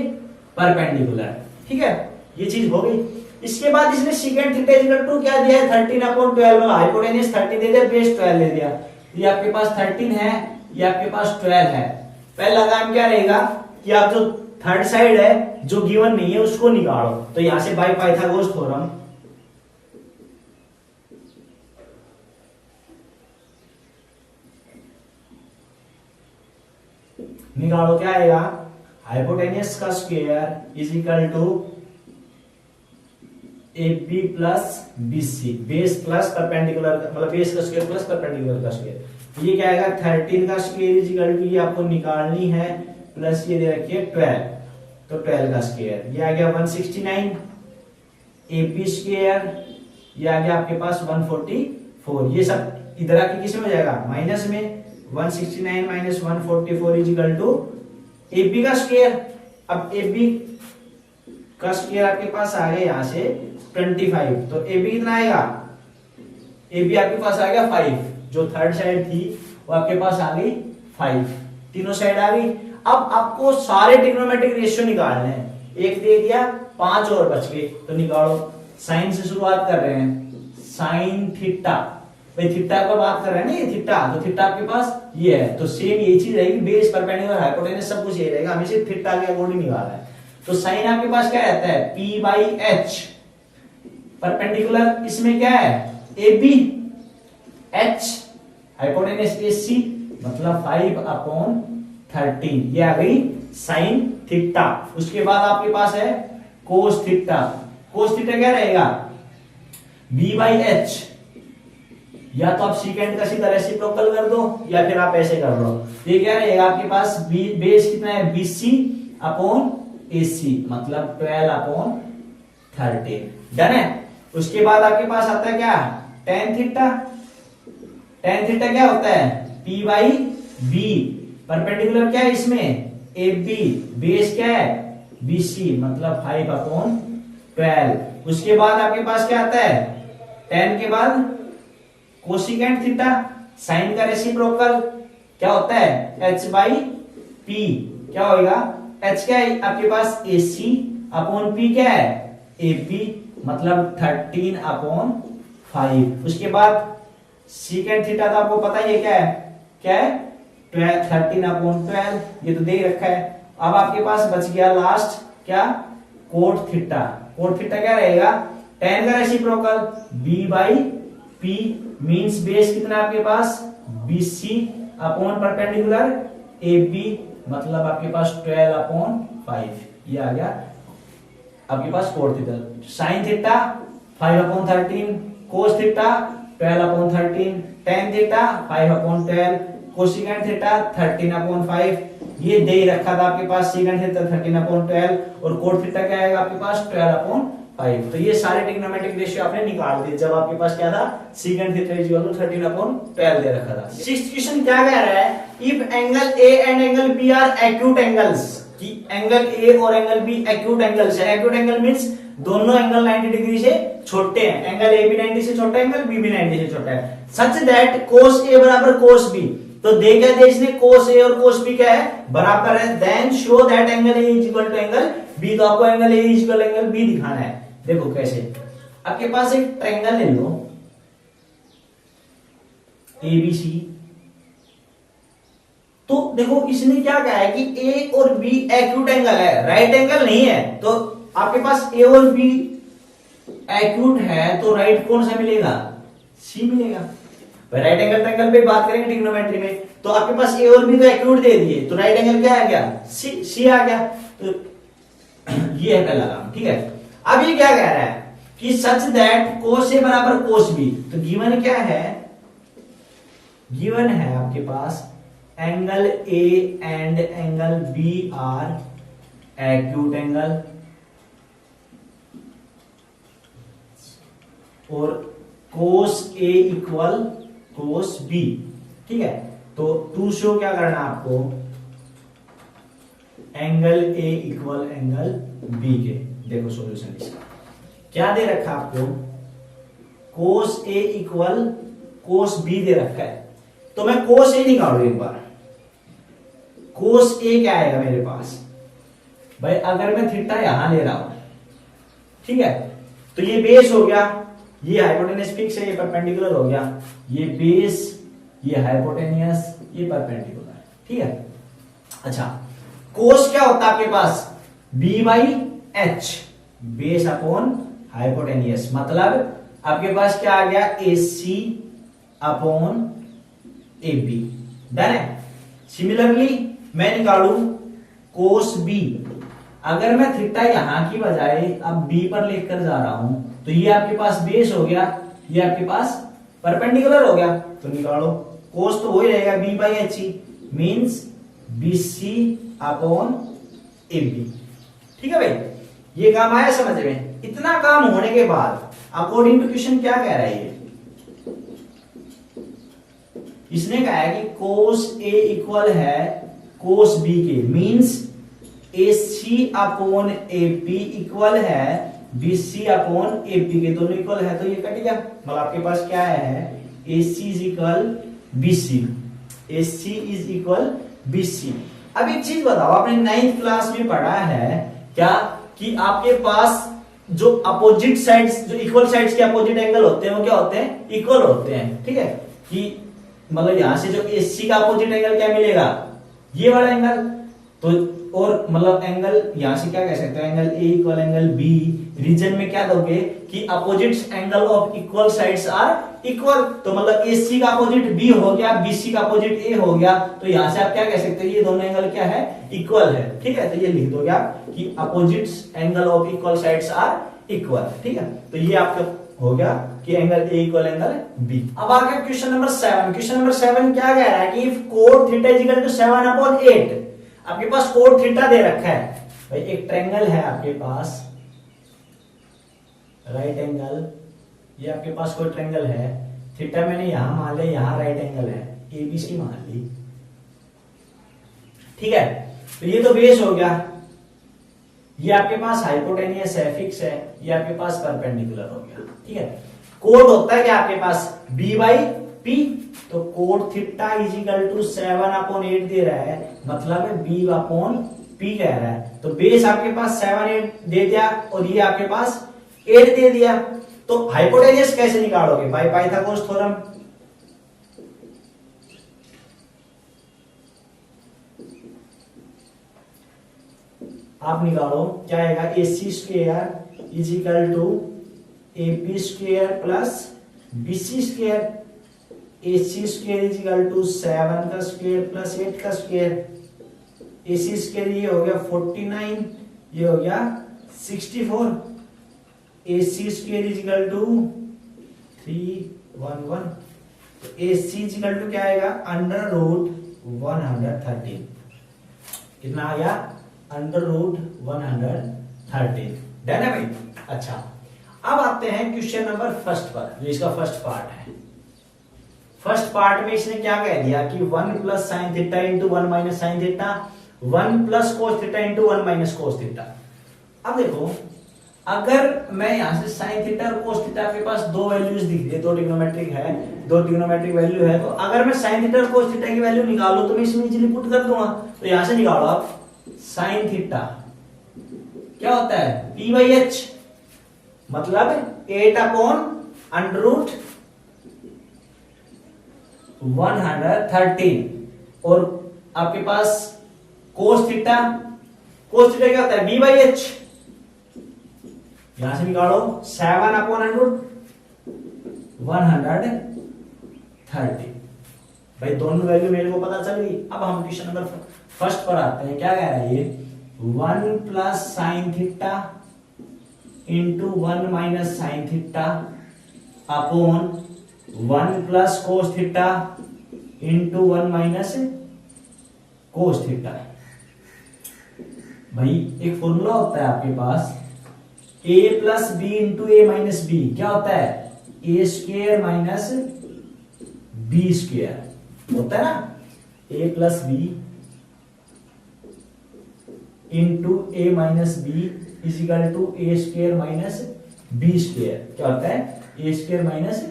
परपेंडिकुलर, ठीक है, ये चीज हो गई। इसके बाद इसने सीकेंट थीटा इक्वल टू क्या दिया है, 13/12, हाइपोटेन्यूज 30 दे दिया, बेस 12 दे दिया। ये आपके पास 13 है, ये आपके पास 12 है। पहला काम क्या रहेगा कि आप जो थर्ड साइड है जो गिवन नहीं है उसको निकालो। तो यहां से बाय पाइथागोरस थ्योरम, निकालो, क्या आएगा, हाइपोटेन्यूज का square is equal to AB plus BC, base plus perpendicular, मतलब बेस का स्क्वायर प्लस परपेंडिकुलर का स्क्वायर। ये क्या आएगा, 13 का स्क्वायर इज इक्वल टू, ये आपको निकालनी है, प्लस ये दे रखिए 12, तो 12 का स्क्वायर, ये आ गया 169, AB स्क्वायर, ये आ गया आपके पास 144। ये सब इधर आके किस में हो जाएगा, माइनस में, 169 minus 144 is equal to AB का स्क्वायर। अब AB का स्क्वायर आपके पास आ गया यहां से 25, तो AB कितना आएगा, AB आपके पास आ गया 5, जो थर्ड साइड थी वो आपके पास आ गई 5, तीनों साइड आ गई। अब आपको सारे ट्रिग्नोमेट्रिक रेशियो निकालने हैं, एक दे दिया, 5 और बच गए, तो निकालो। साइन से शुरुआत कर रहे हैं, साइन थीटा, भाई थीटा पर बात कर रहे हैं ना, ये थीटा, तो थीटा आपके पास ये है, तो सेम यही चीज रहेगी, बेस परपेंडिकुलर हाइपोटेन्यूज सब कुछ यही रहेगा, हमें सिर्फ थीटा के अकॉर्डिंग निकालना है। तो साइन आपके पास क्या रहता है, P/H, परपेंडिकुलर इसमें क्या है, AB, H, हाइपोटेन्यूज AC, मतलब 5/13, ये आ गई साइन थीटा। उसके बाद आपके पास है कोस थीटा, कोस थीटा क्या रहेगा, B/H, या तो आप सीकेंट का सीधा रेसिप्रोकल कर दो या फिर आप ऐसे कर लो। ये क्या रहेगा आपके पास, बेस कितना है, BC/AC, मतलब 12/13, डन है। उसके बाद आपके पास आता है क्या, tan थीटा। tan थीटा क्या होता है, P/B, परपेंडिकुलर क्या है इसमें, AB, बेस क्या है, BC, मतलब 5/12। उसके बाद आपके पास क्या आता है, tan के बाद कोसिकेंट थीटा, साइन का रेसिप्रोकल क्या होता है, H/P, क्या होगा, H क्या है आपके पास AC/P क्या है, AP, मतलब 13/5। उसके बाद सीकेंट थीटा तो आपको पता ही है क्या है 13/12, ये तो दे ही रखा है। अब आपके पास बच गया लास्ट क्या, कोट थीटा। कोट थीटा क्या रहेगा, tan का रेसिप्रोकल B/P, मींस बेस कितना आपके पास, BC/ परपेंडिकुलर AB, मतलब आपके पास 12/5, ये आ गया आपके पास cot theta. Sine theta 5/13, cos theta 12/13, tan theta 5/12, cosecant theta 13/5, ये दे ही रखा था आपके पास, सीकेंट थीटा 13/12 और कोट थीटा क्या आएगा आपके पास 12/5। तो ये सारे ट्रिग्नोमेट्रिक रेशियो आपने निकाल दिए जब आपके पास क्या था, secant theta is equal to 13/12 दे रखा था। सिक्स्थ क्वेश्चन क्या कह रहा है, if angle A and angle B are acute angles, कि एंगल A और एंगल B एक्यूट एंगल्स है। एक्यूट एंगल मींस दोनों एंगल 90 डिग्री से छोटे हैं, एंगल A भी 90 से छोटा है, एंगल B भी 90 से छोटा है, सच दैट cos A बराबर cos B। तो दे क्या दे इसने, cos A और cos B क्या है, बराबर है, then show that angle A is equal to angle B। तो आपको angle A is equal angle B दिखाना है। देखो कैसे, आपके पास एक ट्रायंगल ले लो ABC, तो देखो इसने क्या कहा है कि ए और बी एक्यूट एंगल है, राइट एंगल नहीं है। तो आपके पास ए और बी एक्यूट है तो राइट कौन सा मिलेगा, सी मिलेगा। राइट एंगल ट्रायंगल पे बात करेंगे ट्रिग्नोमेट्री में, तो आपके पास ए और बी तो एक्यूट दे दिए, तो राइट एंगल क्या आ गया, सी आ गया। तो ये है पहला काम, ठीक है। अब ये क्या कह रहा है कि सच दैट कोस ए बराबर कोस बी, तो गिवन क्या है, गिवन है आपके पास angle A and angle B are acute angle, और cos A equal cos B, ठीक है। तो टू शो क्या करना आपको, angle A equal angle B के। देखो सॉल्यूशन इसका क्या दे रखा आपको, कोस ए इक्वल कोस बी दे रखा है। तो मैं कोस ए निकालू एक बार, कोस ए क्या आएगा मेरे पास भाई, अगर मैं थीटा यहां ले रहा हूं, ठीक है, तो ये बेस हो गया, ये हाइपोटेन्यूस फिक्स है, ये परपेंडिकुलर हो गया, ये बेस, ये हाइपोटेन्यूस, ये परपेंडिकुलर, ठीक है। अच्छा, कोस क्या होता है आपके पास, B by H, base upon hypotenuse, मतलब आपके पास क्या आ गया, A C upon A B, done है। सिमिलरली मैं निकालू कोस बी, अगर मैं थीटा यहां की बजाय अब बी पर लेकर जा रहा हूं, तो ये आपके पास बेस हो गया, ये आपके पास परपेंडिकुलर हो गया, तो निकालो कोस तो वही रहेगा B by H E, means B C upon A B, ठीक है भाई। ये काम आया समझ में। इतना काम होने के बाद अकॉर्डिंग टू क्वेश्चन क्या कह रहा है, ये इसने कहा है कि कोस ए इक्वल है कोस बी के, means A C upon A P equal है B C upon A P के, दोनों इक्वल है तो ये कट गया। मतलब आपके पास क्या है, A C is equal B C, A C is equal B C. अब एक चीज बताओ, आपने 9th क्लास में पढ़ा है क्या कि आपके पास जो अपोजिट साइड्स, जो इक्वल साइड्स के अपोजिट एंगल होते हैं वो क्या होते हैं, इक्वल होते हैं, ठीक है। कि मतलब यहां से जो एसी का अपोजिट एंगल क्या मिलेगा, ये वाला एंगल, तो और मतलब एंगल यहां से क्या कह सकते हैं, angle A equal angle B, reason में क्या दोगे कि opposite angle of equal sides are equal, तो मतलब एसी का अपोजिट बी हो गया, बीसी का अपोजिट ए हो गया, तो यहां से आप क्या कह सकते हैं, ये दोनों एंगल क्या है, इक्वल है, ठीक है। तो ये लिख दोगे आप कि opposite angle of equal sides are equal, ठीक है। तो ये आपका हो गया कि angle A equal angle B. अब आ गया क्वेश्चन नंबर 7। क्वेश्चन नंबर 7 क्या कह रहा है कि if cot theta is equal to 7/8, आपके पास कोड थीटा दे रखा है भाई, एक ट्रायंगल है आपके पास, राइट एंगल, ये आपके पास कोई ट्रायंगल है, थीटा मैंने यहां मान लिया, यहां राइट एंगल है, एबीसी मान ली, ठीक है। तो ये तो बेस हो गया, ये आपके पास हाइपोटेनियस है, फिक्स है, ये आपके पास परपेंडिकुलर हो गया, ठीक है। कोड होता है क्या आपके पास, बी बाई पी, तो cot theta is equal to 7/8 दे रहा है, मतलब है बी अपॉन पी कह रहा है। तो बेस आपके पास 7/8 दे दिया और ये आपके पास 8 दे दिया, तो हाइपोटेनियस कैसे निकालोगे, बाय पाइथागोरस थ्योरम। आप निकालो क्या आएगा, A C square is equal to A P square plus B C square, A C square is equal to 7 का स्क्वायर प्लस 8 का स्क्वायर, ए सी स्क्वायर ये हो गया 49, ये हो गया 64, ए C square is equal to 311, तो ए सी इज इक्वल टू क्या आएगा, अंडर रूट 113, कितना आ गया, अंडर रूट 113, डन है भाई। अच्छा, अब आते हैं क्वेश्चन नंबर फर्स्ट पर, जो इसका फर्स्ट पार्ट है। फर्स्ट पार्ट में इसने क्या कह दिया कि 1 plus sine theta into 1 minus sine theta, 1 plus cos theta into 1 minus cos theta. अब देखो, अगर मैं यहां से साइन थीटा और कोस थीटा के पास दो वैल्यूज दिख रही है, दो ट्रिग्नोमेट्रिक है, दो ट्रिग्नोमेट्रिक वैल्यू है, तो अगर मैं साइन थीटा और कोस थीटा की वैल्यू निकालूं तो मैं इसमें इजीली पुट कर दूंगा। तो यहां से निकालो आप, साइन थीटा क्या होता है, पी बाई एच, मतलब 8 अपॉन अंडर रूट 113, और आपके पास कोस थीटा, कोस थीटा क्या होता है, बी बाई एच, यहां से निकालो 7/130। भाई दोनों वैल्यू मेरे को पता चल गई। अब हम क्वेश्चन नंबर फर्स्ट पर आते हैं। क्या कह रहा है ये, 1 plus sine theta into 1 minus sine theta upon 1 plus cos theta into 1 minus cos theta. भाई एक फॉर्मूला होता है आपके पास, a plus B into A minus B, क्या होता है, A square minus B square होता है ना, a plus B into A minus B equal to A square minus B square, क्या होता है, A square minus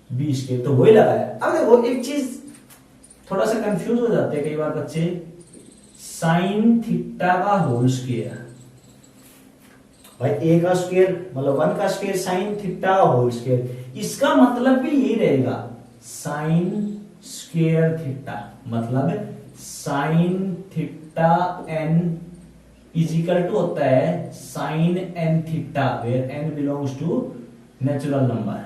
B square. तो वही लगा है। अब देखो एक चीज थोड़ा सा कंफ्यूज हो जाते हैं कई बार बच्चे, साइन थीटा का होल स्क्वेयर, भाई ए का स्क्वेयर मतलब 1 का स्क्वेयर साइन थीटा का होल स्क्वेयर, इसका मतलब भी यही रहेगा, साइन स्क्वेयर थीटा, मतलब sine theta N equal to होता है sine N theta, where N belongs to natural number.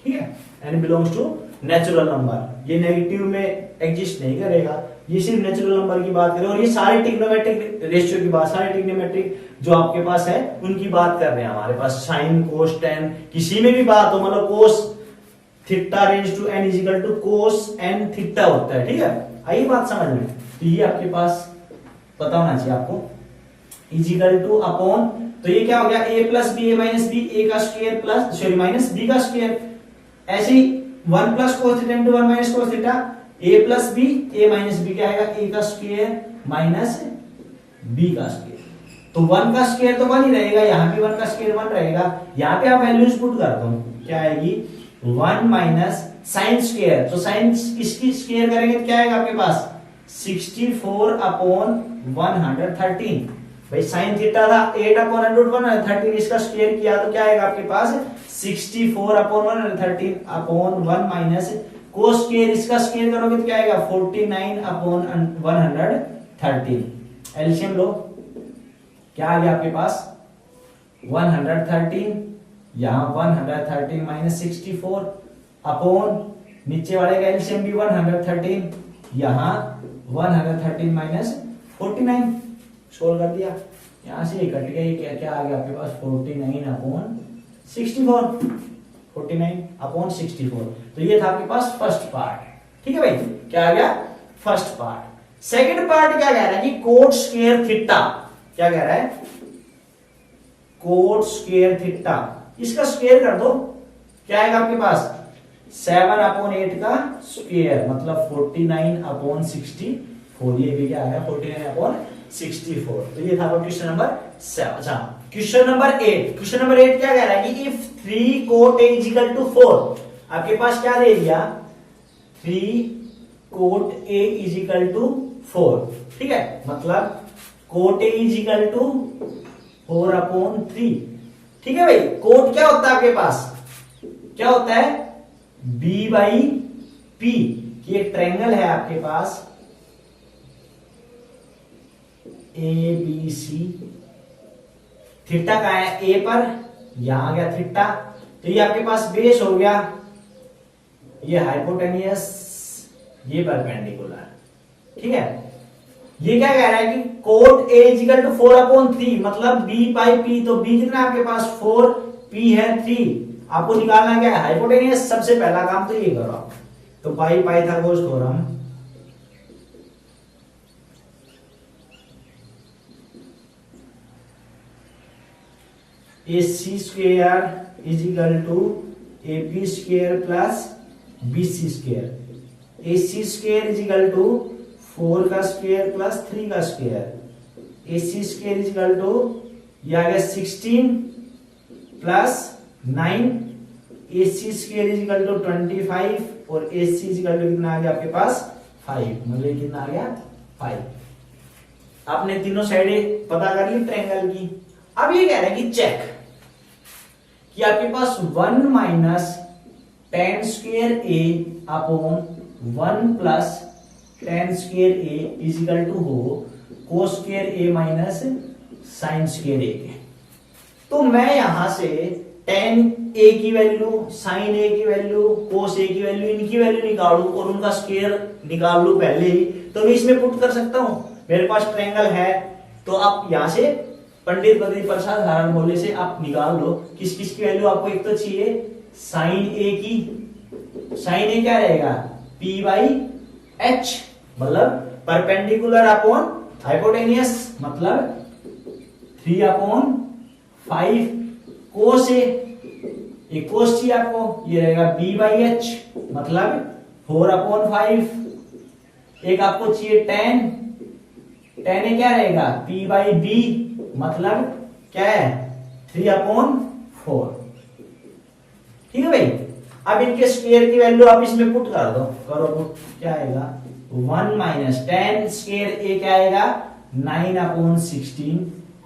ठीक है, N belongs to natural number, ये नेगेटिव में एग्जिस्ट नहीं करेगा, ये सिर्फ नेचुरल नंबर की बात करें। और ये सारे ट्रिग्नोमेट्रिक रेशियो की बात, सारे ट्रिग्नोमेट्रिक जो आपके पास है उनकी बात कर रहे हैं हमारे पास। साइन कोस टेन किसी में भी बात हो, मतलब कोस थीटा रेंज to N equal to cos N theta होता है। ठीक है, आई बात समझ में। तो ये आपके पास पता होना चाहिए आपको, इजिकल टू अपॉन, तो ये क्या हो गया, A plus B A minus B, A का square plus sorry minus B का स्क्वायर, ऐसे ही 1 plus cos theta into 1 minus cos theta, A plus B A minus B क्या आएगा, ए का स्क्वायर माइनस बी का स्क्वायर। तो 1 का स्क्वायर तो 1 ही रहेगा, यहां भी 1 का स्क्वायर 1 रहेगा, यहां पे आप वैल्यूज पुट कर दो, क्या आएगी 1 माइनस साइन स्क्वायर, तो साइन इसकी स्क्वायर करेंगे तो क्या आएगा आपके पास 64 अपॉन 113। भाई साइन थीटा था 8 अपॉन 113, इसका स्क्वायर किया तो क्या आएगा आपके पास 64 upon 113 upon 1 minus cos square, इसका स्क्वायर करोगे तो क्या आएगा 49 अपॉन 113। एलसीएम लो, क्या आ गया आपके पास 113, यहां 113 माइनस 64 अपॉन नीचे वाले का एलसीएम भी 113, यहां 113 माइनस 49, सोल्व कर दिया, यहां से कट गया, ये क्या आ गया आपके पास 49 अपॉन 64, 49 अपॉन 64। तो ये था आपके पास फर्स्ट पार्ट। ठीक है भाई, क्या आ गया फर्स्ट पार्ट। सेकंड पार्ट क्या कह रहा है कि कोट स्क्वायर थीटा, क्या कह रहा है कोट स्क्वायर थीटा, इसका स्क्वायर कर दो, क्या आएगा आपके पास 7 अपॉन 8 का स्क्वायर मतलब 49 अपॉन 64, ये भी क्या आया 49 अपॉन 64। तो ये था क्वेश्चन नंबर 7। अच्छा क्वेश्चन नंबर 8, क्वेश्चन नंबर 8 क्या कह रहा है कि if 3 cot A equal to 4, आपके पास क्या दे दिया 3 कोट ए इजिकल टू 4। ठीक है, मतलब cot A equal to 4 upon 3। ठीक है भाई, कोट क्या होता है आपके पास, क्या होता है b बाई पी, ये एक ट्रायंगल है आपके पास ए बी सी, थीटा का है ए पर, यहां आ गया थीटा, तो ये आपके पास बेस हो गया, ये हाइपोटेनियस, ये परपेंडिकुलर। ठीक है, ये क्या कह रहा है कि cot A equal to 4 upon 3, मतलब b बाई पी, तो b कितना है आपके पास 4, p है 3, आपको निकालना क्या है हाइपोटेनियस, सबसे पहला काम तो ये करो आप, तो by Pythagoras theorem, AC square is equal to AP square plus BC square, AC square is equal to 4 का स्क्वायर प्लस 3 का square, AC square is equal to ये आ गया 16 plus 9, AC square is equal to 25 और AC is equal to कितना आ गया आपके पास 5, मतलब कितना आ गया 5। आपने तीनों साइडें पता कर ली ट्रायंगल की। अब ये कह रहा है कि चेक कि आपके पास 1 minus tan square A upon 1 plus tan square A is equal to हो cos square A minus sine square A के। तो मैं यहां से टेन ए की वैल्यू, साइन ए की वैल्यू, कोस ए की वैल्यू, इनकी वैल्यू निकालूं और उनका स्क्वायर निकाल लूं पहले ही, तो मैं इसमें पुट कर सकता हूं। मेरे पास ट्रायंगल है, तो आप यहां से पंडित बद्री प्रसाद धारण बोले से आप निकाल दो किस किस की वैल्यू आपको। एक तो चाहिए साइन ए की, साइन ए क्या रहेगा पी बाई एच, मतलब परपेंडिकुलर अपॉन हाइपोटेनियस, मतलब 3/5 कोस ए, एक कोस चाहिए आपको, ये रहेगा b बाई एच मतलब 4/5। एक आपको चाहिए टेन, टेन ए क्या रहेगा p बाई बी मतलब क्या है 3/4। ठीक है भाई। अब इनके स्क्वायर की वैल्यू आप इसमें पुट कर दो, करो पुट, क्या आएगा 1 माइनस टेन स्क्वायर ए क्या आएगा 9/16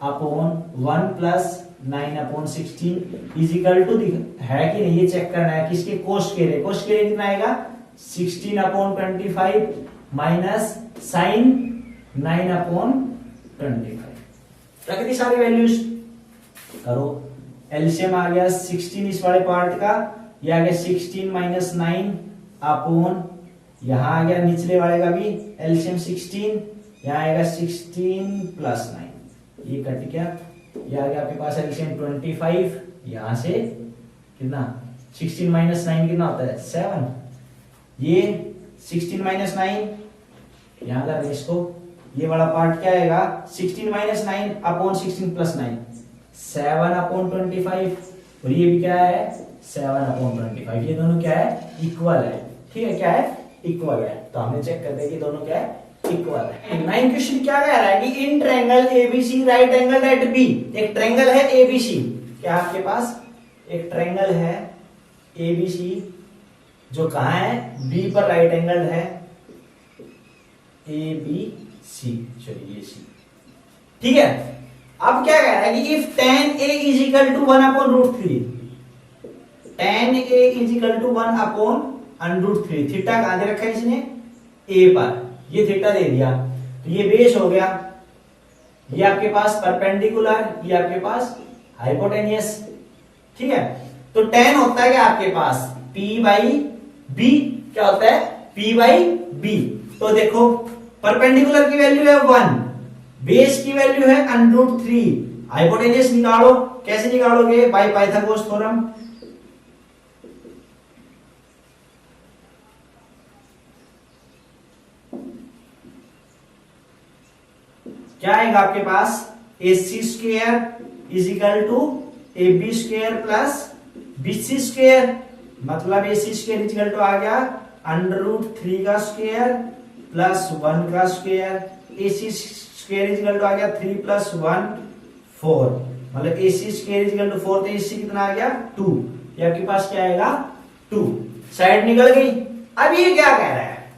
upon 1 plus 9/16 is equal to है कि नहीं ये चेक करना है। किसके कोस स्क्वायर है, कोस स्क्वायर कितना आएगा 16/25 माइनस साइन 9/25। रख दी सारी वैल्यूज, करो एलसीएम आ गया 16 इस वाले पार्ट का, ये आ गया 16 माइनस 9 अपॉन, यहां आ गया निचले वाले का भी एलसीएम 16, यहां आएगा 16 प्लस 9, ये कट गया, ये आ गया आपके पास एलसीएम 25, यहां से कितना 16 माइनस 9 कितना होता है 7, ये 16 माइनस 9 यहां कर दे इसको, ये वाला पार्ट क्या आएगा 16 माइनस 9 अपॉन 16 प्लस 9 7/25, और ये भी क्या है 7/25। ये दोनों क्या है इक्वल है। ठीक है, क्या है इक्वल है, तो हमने चेक कर दिया कि दोनों क्या है इक्वल है। 9 क्वेश्चन क्या कह रहा है कि in triangle ABC right angle at B, एक ट्रायंगल है एबीसी, क्या आपके पास एक ट्रायंगल है एबीसी जो कहां है बी पर राइट एंगल है, ए बी सी, चलिए सी। ठीक है, अब क्या कह रहा है कि if tan a is equal to 1/√3, tan a is equal to 1/√3, theta कहां दे रखा है इसने a पर, ये थीटा दे दिया, तो ये बेस हो गया, ये आपके पास परपेंडिकुलर, ये आपके पास हाइपोटेनियस। ठीक है, तो tan होता है क्या आपके पास p बाई b, क्या होता है p बाई b। तो देखो परपेंडिकुलर की वैल्यू है 1, बेस की वैल्यू है √3, हाइपोटेनियस निकालो, कैसे निकालोगे बाय पाइथागोरस थ्योरम। क्या आएगा आपके पास AC square is equal to AB square plus BC square, मतलब AC square is equal to आ गया √3 का स्क्वायर प्लस 1 का square, AC square is equal to आ गया 3 प्लस 1 4, मतलब AC square is equal to 4, तो AC कितना आ गया 2, ये आपके पास क्या आएगा 2, साइड निकल गई। अब ये क्या कह रहा है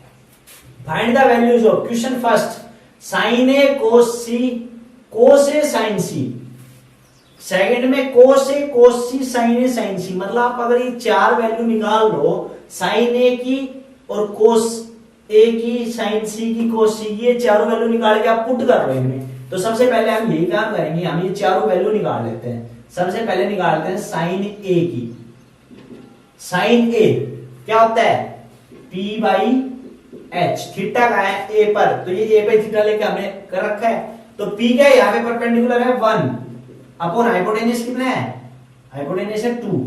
find the values of, question first sine A cos C, cos A sine C, second में कोस ए कोस सी साइन ए साइन सी, मतलब आप अगर ये चार वैल्यू निकाल लो साइन ए की और कोस ए की, साइन सी की, कोस सी की, ये चारों वैल्यू निकाल के आप पुट कर रहे हैं। तो सबसे पहले हम यही काम करेंगे, हम ये चारों वैल्यू निकाल लेते हैं। सबसे पहले निकालते हैं साइन ए की, साइन ए क्या होता है P बाई एच, थीटा का है ए पर, तो ये ए पे थीटा लेके हमने कर रखा है, तो P क्या है यहाँ पे परपेंडिकुलर है 1 अपॉन हाइपोटेनियस कितना है, हाइपोटेनियस है 2।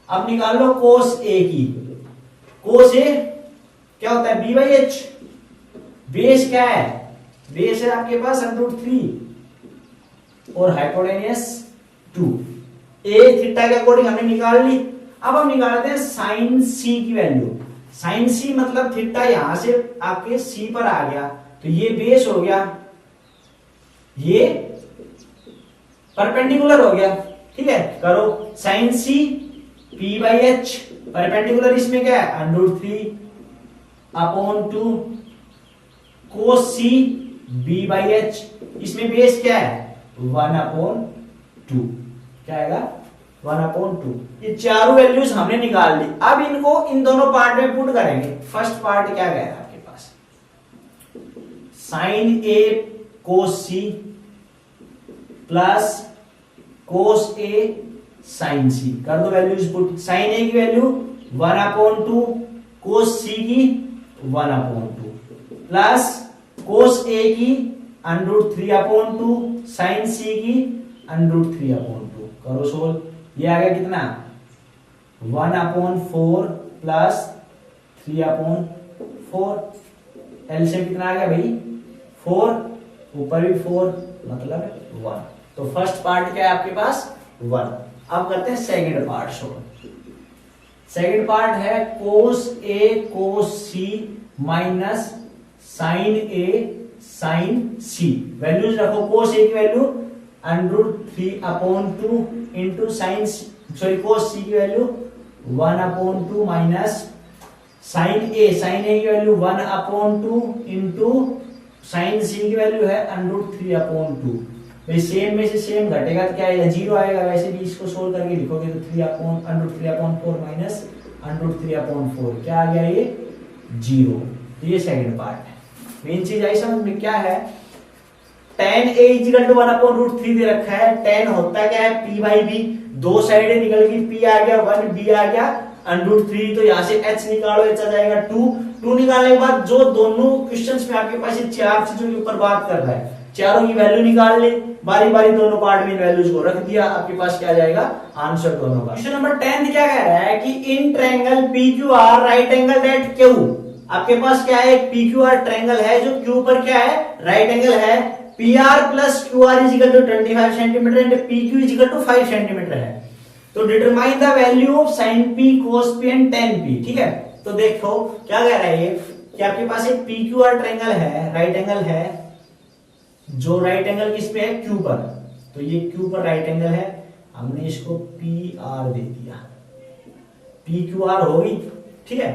अब निकाल लो कोस ए की, कोस ए क्या होता है B बाई एच, बेस क्या है, बेस है आपके पास √3 और हाइपोटेनियस 2, ए थीटा के अकॉर्डिंग हमने निकाल ली। अब हम निकालते हैं साइन सी की वैल्यू, साइन सी मतलब थीटा यहां से आपके सी पर आ गया, तो ये बेस हो गया, ये परपेंडिकुलर हो गया। ठीक है, करो sine C P by H, perpendicular इसमें क्या है √3 upon 2, cos C B by H, इसमें बेस क्या है 1/2, क्या आएगा 1/2। ये चारों वैल्यूज हमने निकाल ली। अब इनको इन दोनों पार्ट में पुट करेंगे। फर्स्ट पार्ट क्या कह रहा है आपके पास, sign A cos C plus cos A sine सी। कर दो वैल्यूज पुट। साइन ए की वैल्यू 1/2, कोस सी की 1/2 प्लस कोस ए की √3/2, साइन सी की √3/2। करो सोल्व। ये आ गया कितना 1/4 प्लस 3/4। एलसीएम कितना आ गया भाई 4, ऊपर भी 4 मतलब 1। तो फर्स्ट पार्ट क्या है आपके पास 1। अब करते हैं second part. Solve. Second part है कोस ए कोस सी माइनस साइन ए साइन सी। वैल्यूज रखो। कोस ए की वैल्यू √3/2 इंटू साइन सॉरी कोस सी की वैल्यू 1/2 माइनस साइन ए की वैल्यू 1/2 इंटू साइन सी की वैल्यू है √3/2। भाई सेम में से सेम घटेगा तो क्या आएगा 0 आएगा। वैसे भी इसको सोल्व करके लिखोगे तो √3/4 माइनस √3/4 क्या आ गया ये 0। तो ये सेकंड पार्ट है। मेन चीज आई समझ में क्या है tan a = 1/√3 दे रखा है। tan होता क्या है p/b। दो साइडें निकल गई p आ गया 1 b आ गया √3। तो यहां से h निकालो h आ जाएगा 2 निकालने के बाद जो दोनों क्वेश्चंस में आपके पास ये चार चीजों के ऊपर बात कर रहा है चारों की वैल्यू निकाल ले। बारी बारी दोनों पार्ट में वैल्यूज को रख दिया। आपके पास क्या जाएगा आंसर दोनों का। क्वेश्चन नंबर 10 क्या कह रहा है कि in triangle PQR right angle at Q। आपके पास क्या है एक PQR ट्रायंगल है जो Q पर क्या है राइट एंगल है। PR plus QR = 25 centimetre and PQ = 5 centimetre है। तो determine the value of sin P cos P and tan P। ठीक है तो देखो क्या कह रहा है ये कि आपके पास एक PQR ट्रायंगल है राइट एंगल है जो राइट एंगल किस पे है Q पर। तो ये Q पर राइट एंगल है। हमने इसको PR दे दिया PQR हो गई। ठीक है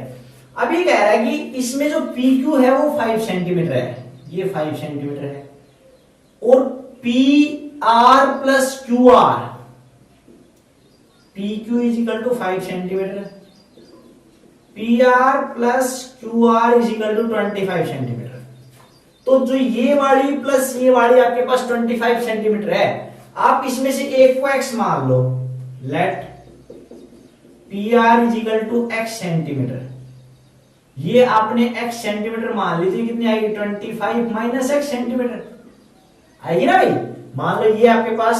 अब ये कह रहा है कि इसमें जो PQ है वो 5 सेंटीमीटर है। ये 5 सेंटीमीटर है और PR plus QR PQ = 5 centimetre PR plus QR = 25 centimetre. तो जो ये वाली प्लस ये वाली आपके पास 25 सेंटीमीटर है। आप इसमें से एक को x मान लो। Let PR = x centimetre. ये आपने x सेंटीमीटर मान ली थी कितनी आएगी 25 माइनस x सेंटीमीटर आएगी ना भाई। मान लो ये आपके पास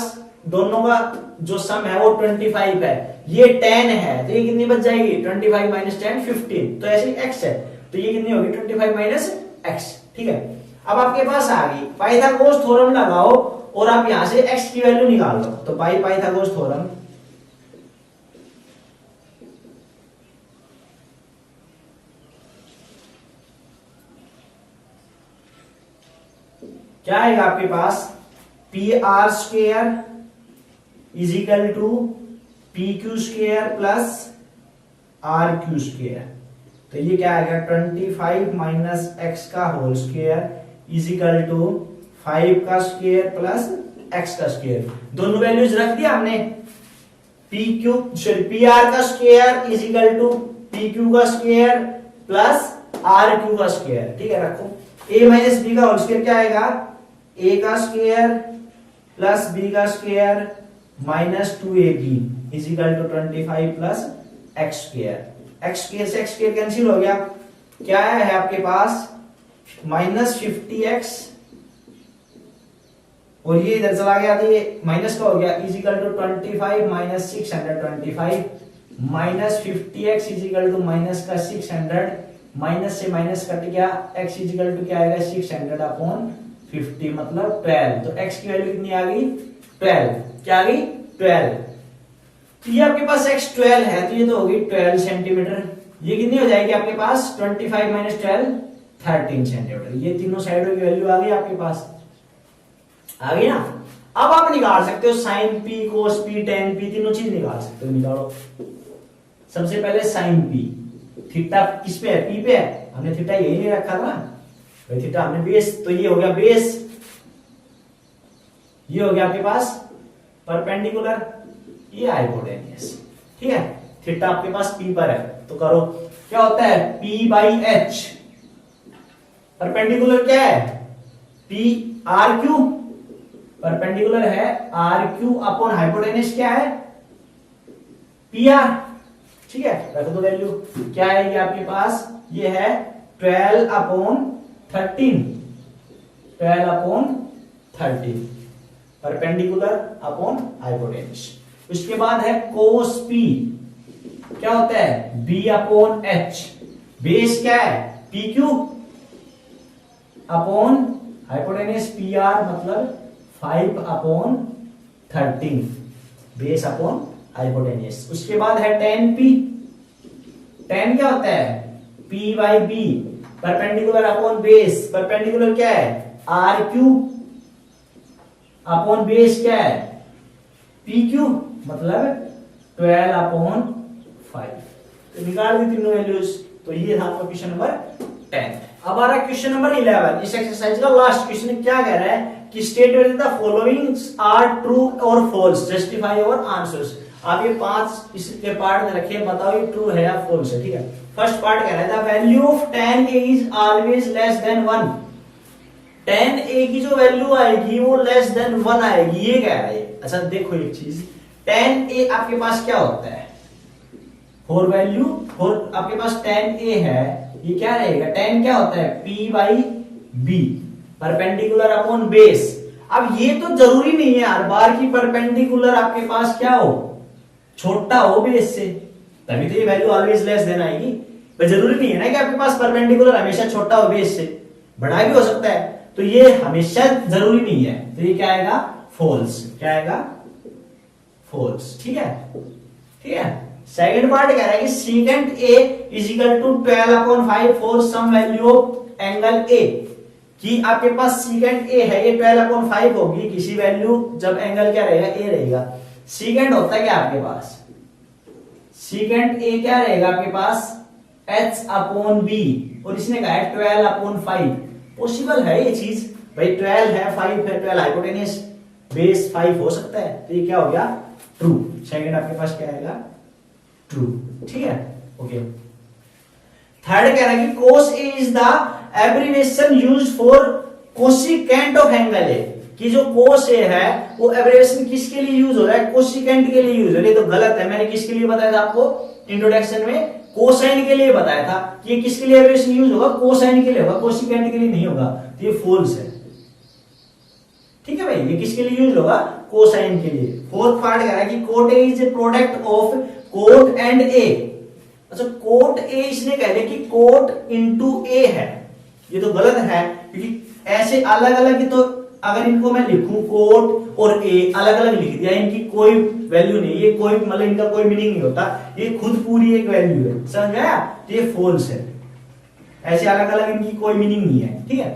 दोनों का जो सम है वो 25 है। ये 10 है तो ये कितनी बच जाएगी 25 माइनस 10 15। तो ऐसे x है तो ये कितनी होगी 25 माइनस x। ठीक है अब आपके पास आ गई पाइथागोरस थ्योरम लगाओ और आप यहां से x की वैल्यू निकाल लो। तो बाय पाइथागोरस थ्योरम क्या आएगा आपके पास PR² = PQ² प्लस RQ²। तो ये क्या आएगा 25 माइनस x का होल स्क्वायर = 5 का स्क्वायर प्लस x का स्क्वायर। दोनों वैल्यूज रख दिया हमने। PR का स्क्वायर = PQ का स्क्वायर प्लस RQ का स्क्वायर। ठीक है रखो। a माइनस b का होल स्क्वायर क्या आएगा a का स्क्वायर प्लस b का square minus 2ab = 25 plus x square. x square से x स्क्वायर कैंसिल हो गया। क्या है आपके पास माइनस 50x और ये इधर चला गया तो ये माइनस का हो गया = 25 माइनस 625 माइनस 50x = माइनस का 600 माइनस से माइनस कट गया x = क्या आएगा 600/50 मतलब 12। तो x की वैल्यू कितनी आ गई 12। क्या आ गई 12। तो ये आपके पास x 12 है तो ये तो होगी 12 सेंटीमीटर। ये कितनी हो जाएगी आपके पास 25 माइनस 12 13 सेंटीमीटर। ये तीनों साइडों की वैल्यू आ गई आपके पास आ गई ना। अब आप निकाल सकते हो sin P cos P tan P तीनों चीज निकाल सकते हो। निकालो सबसे पहले sin P। थीटा किस पे है P पे है। हमने थीटा यही नहीं रखा था भाई थीटा हमने बेस। तो ये हो गया बेस ये हो गया आपके पास परपेंडिकुलर ये हाइपोटेन्यूस। ठीक है थीटा आपके पास P पर है तो करो क्या होता है P/H। परपेंडिकुलर क्या है पी आर क्यू, परपेंडिकुलर है आर क्यू अपॉन हाइपोटेन्यूज क्या है पी आर। ठीक है, रख दो वैल्यू, क्या आएगी आपके पास, ये है 12 upon 13, 12 upon 13 perpendicular upon hypotenuse. उसके बाद है कोस पी, क्या होता है बी अपॉन एच, बेस क्या है P Q upon hypotenuse P R, मतलब 5 अपॉन 13 बेस अपॉन हाइपोटेन्यूज। उसके बाद है tan p, tan क्या होता है p by B, perpendicular upon base, perpendicular क्या है आर क्यू अपॉन बेस क्या है पी क्यू, मतलब 12 अपॉन 5। तो निकाल दी तीनों वैल्यूज। तो ये था आपका क्वेश्चन नंबर 10। अब आ रहा है क्वेश्चन नंबर 11। इस एक्सरसाइज का लास्ट क्वेश्चन क्या कह रहा है कि state whether the following are true or false, justify your answers. आप ये 5 इसके पार्ट में रखे, बताओ ये ट्रू है या फॉल्स है। ठीक है, फर्स्ट पार्ट कह रहा है the value of tan a is always less than 1। tan a की जो वैल्यू आएगी वो लेस देन 1 आएगी, ये कह रहा है। अच्छा देखो एक चीज, tan a आपके पास क्या होता है, फॉर वैल्यू, फॉर आपके पास tan a है, ये क्या रहेगा, tan क्या होता है p by b, perpendicular upon base. अब ये तो जरूरी नहीं है यार बार की परपेंडिकुलर आपके पास क्या हो, छोटा हो बेस से, तभी तो ये वैल्यू ऑलवेज लेस देन आएगी। पर जरूरी नहीं है ना कि आपके पास परपेंडिकुलर हमेशा छोटा हो बेस से, बड़ा भी हो सकता है, तो ये हमेशा जरूरी नहीं है। तो ये क्या आएगा फॉल्स, क्या आएगा फॉल्स। ठीक है, ठीक है। सेकंड पार्ट कह रहा है कि secant A is equal to 12 upon 5 for some value of angle A, कि आपके पास सीकेंट ए है, ये 12 अपॉन 5 होगी किसी वैल्यू जब एंगल क्या रहेगा ए रहेगा। सीकेंट होता है क्या आपके पास, सीकेंट ए क्या रहेगा आपके पास h अपॉन बी, और इसने कहा है 12 अपॉन 5। पॉसिबल है ये चीज भाई, 12 है 5 है, 12 हाइपोटेन्यूज बेस 5 हो सकता है, तो ये क्या हो गया ट्रू। सेकंड आपके पास क्या आएगा ट्रू। ठीक है, ओके। थर्ड कह रहा है कि cos A is the abbreviation used for cosecant of angle A, कि जो cos A है वो एब्रिविएशन किसके लिए यूज हो रहा है, कोसिकेंट के लिए यूज हो रहा है। तो गलत है, मैंने किसके लिए बताया था आपको इंट्रोडक्शन में, कोसाइन के लिए बताया था कि ये किसके लिए एब्रिविएशन यूज होगा, कोसाइन के लिए होगा, कोसिकेंट के लिए नहीं होगा। तो ये फॉल्स है। ठीक है भाई, ये किसके लिए यूज होगा, कोसाइन के लिए। फोर्थ पार्ट कह रहा है कि cot A is a product of cot and A. अच्छा कोट ए इसने कह दिया कि कोट इनटू ए है, ये तो गलत है, क्योंकि ऐसे अलग अलग, तो अगर इनको मैं लिखूं कोट और ए अलग अलग लिख दिया, इनकी कोई वैल्यू नहीं, ये कोई मतलब इनका कोई मीनिंग नहीं होता, ये खुद पूरी एक वैल्यू है, समझ में आया। तो ये फॉल्स है, ऐसे अलग अलग इनकी कोई मीनिंग नहीं है। ठीक है,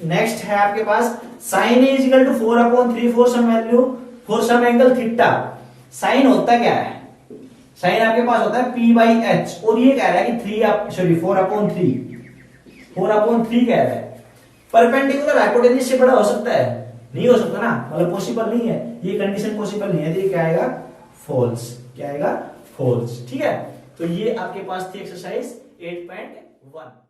नेक्स्ट है आपके पास sine is equal to 4 upon 3 for some value for some angle theta. Sine होता क्या है, साइन आपके पास होता है p बाई एच, और ये कह रहा है कि 4 अपॉन 3 कह रहा है। परपेंडिकुलर हाइपोटेन्यूज से बड़ा हो सकता है, नहीं हो सकता ना, मतलब पॉसिबल नहीं है, ये कंडीशन पॉसिबल नहीं है। तो ये क्या आएगा फॉल्स, क्या आएगा फॉल्स। ठीक है, तो ये आपके पास थी एक्सरसाइज 8.1।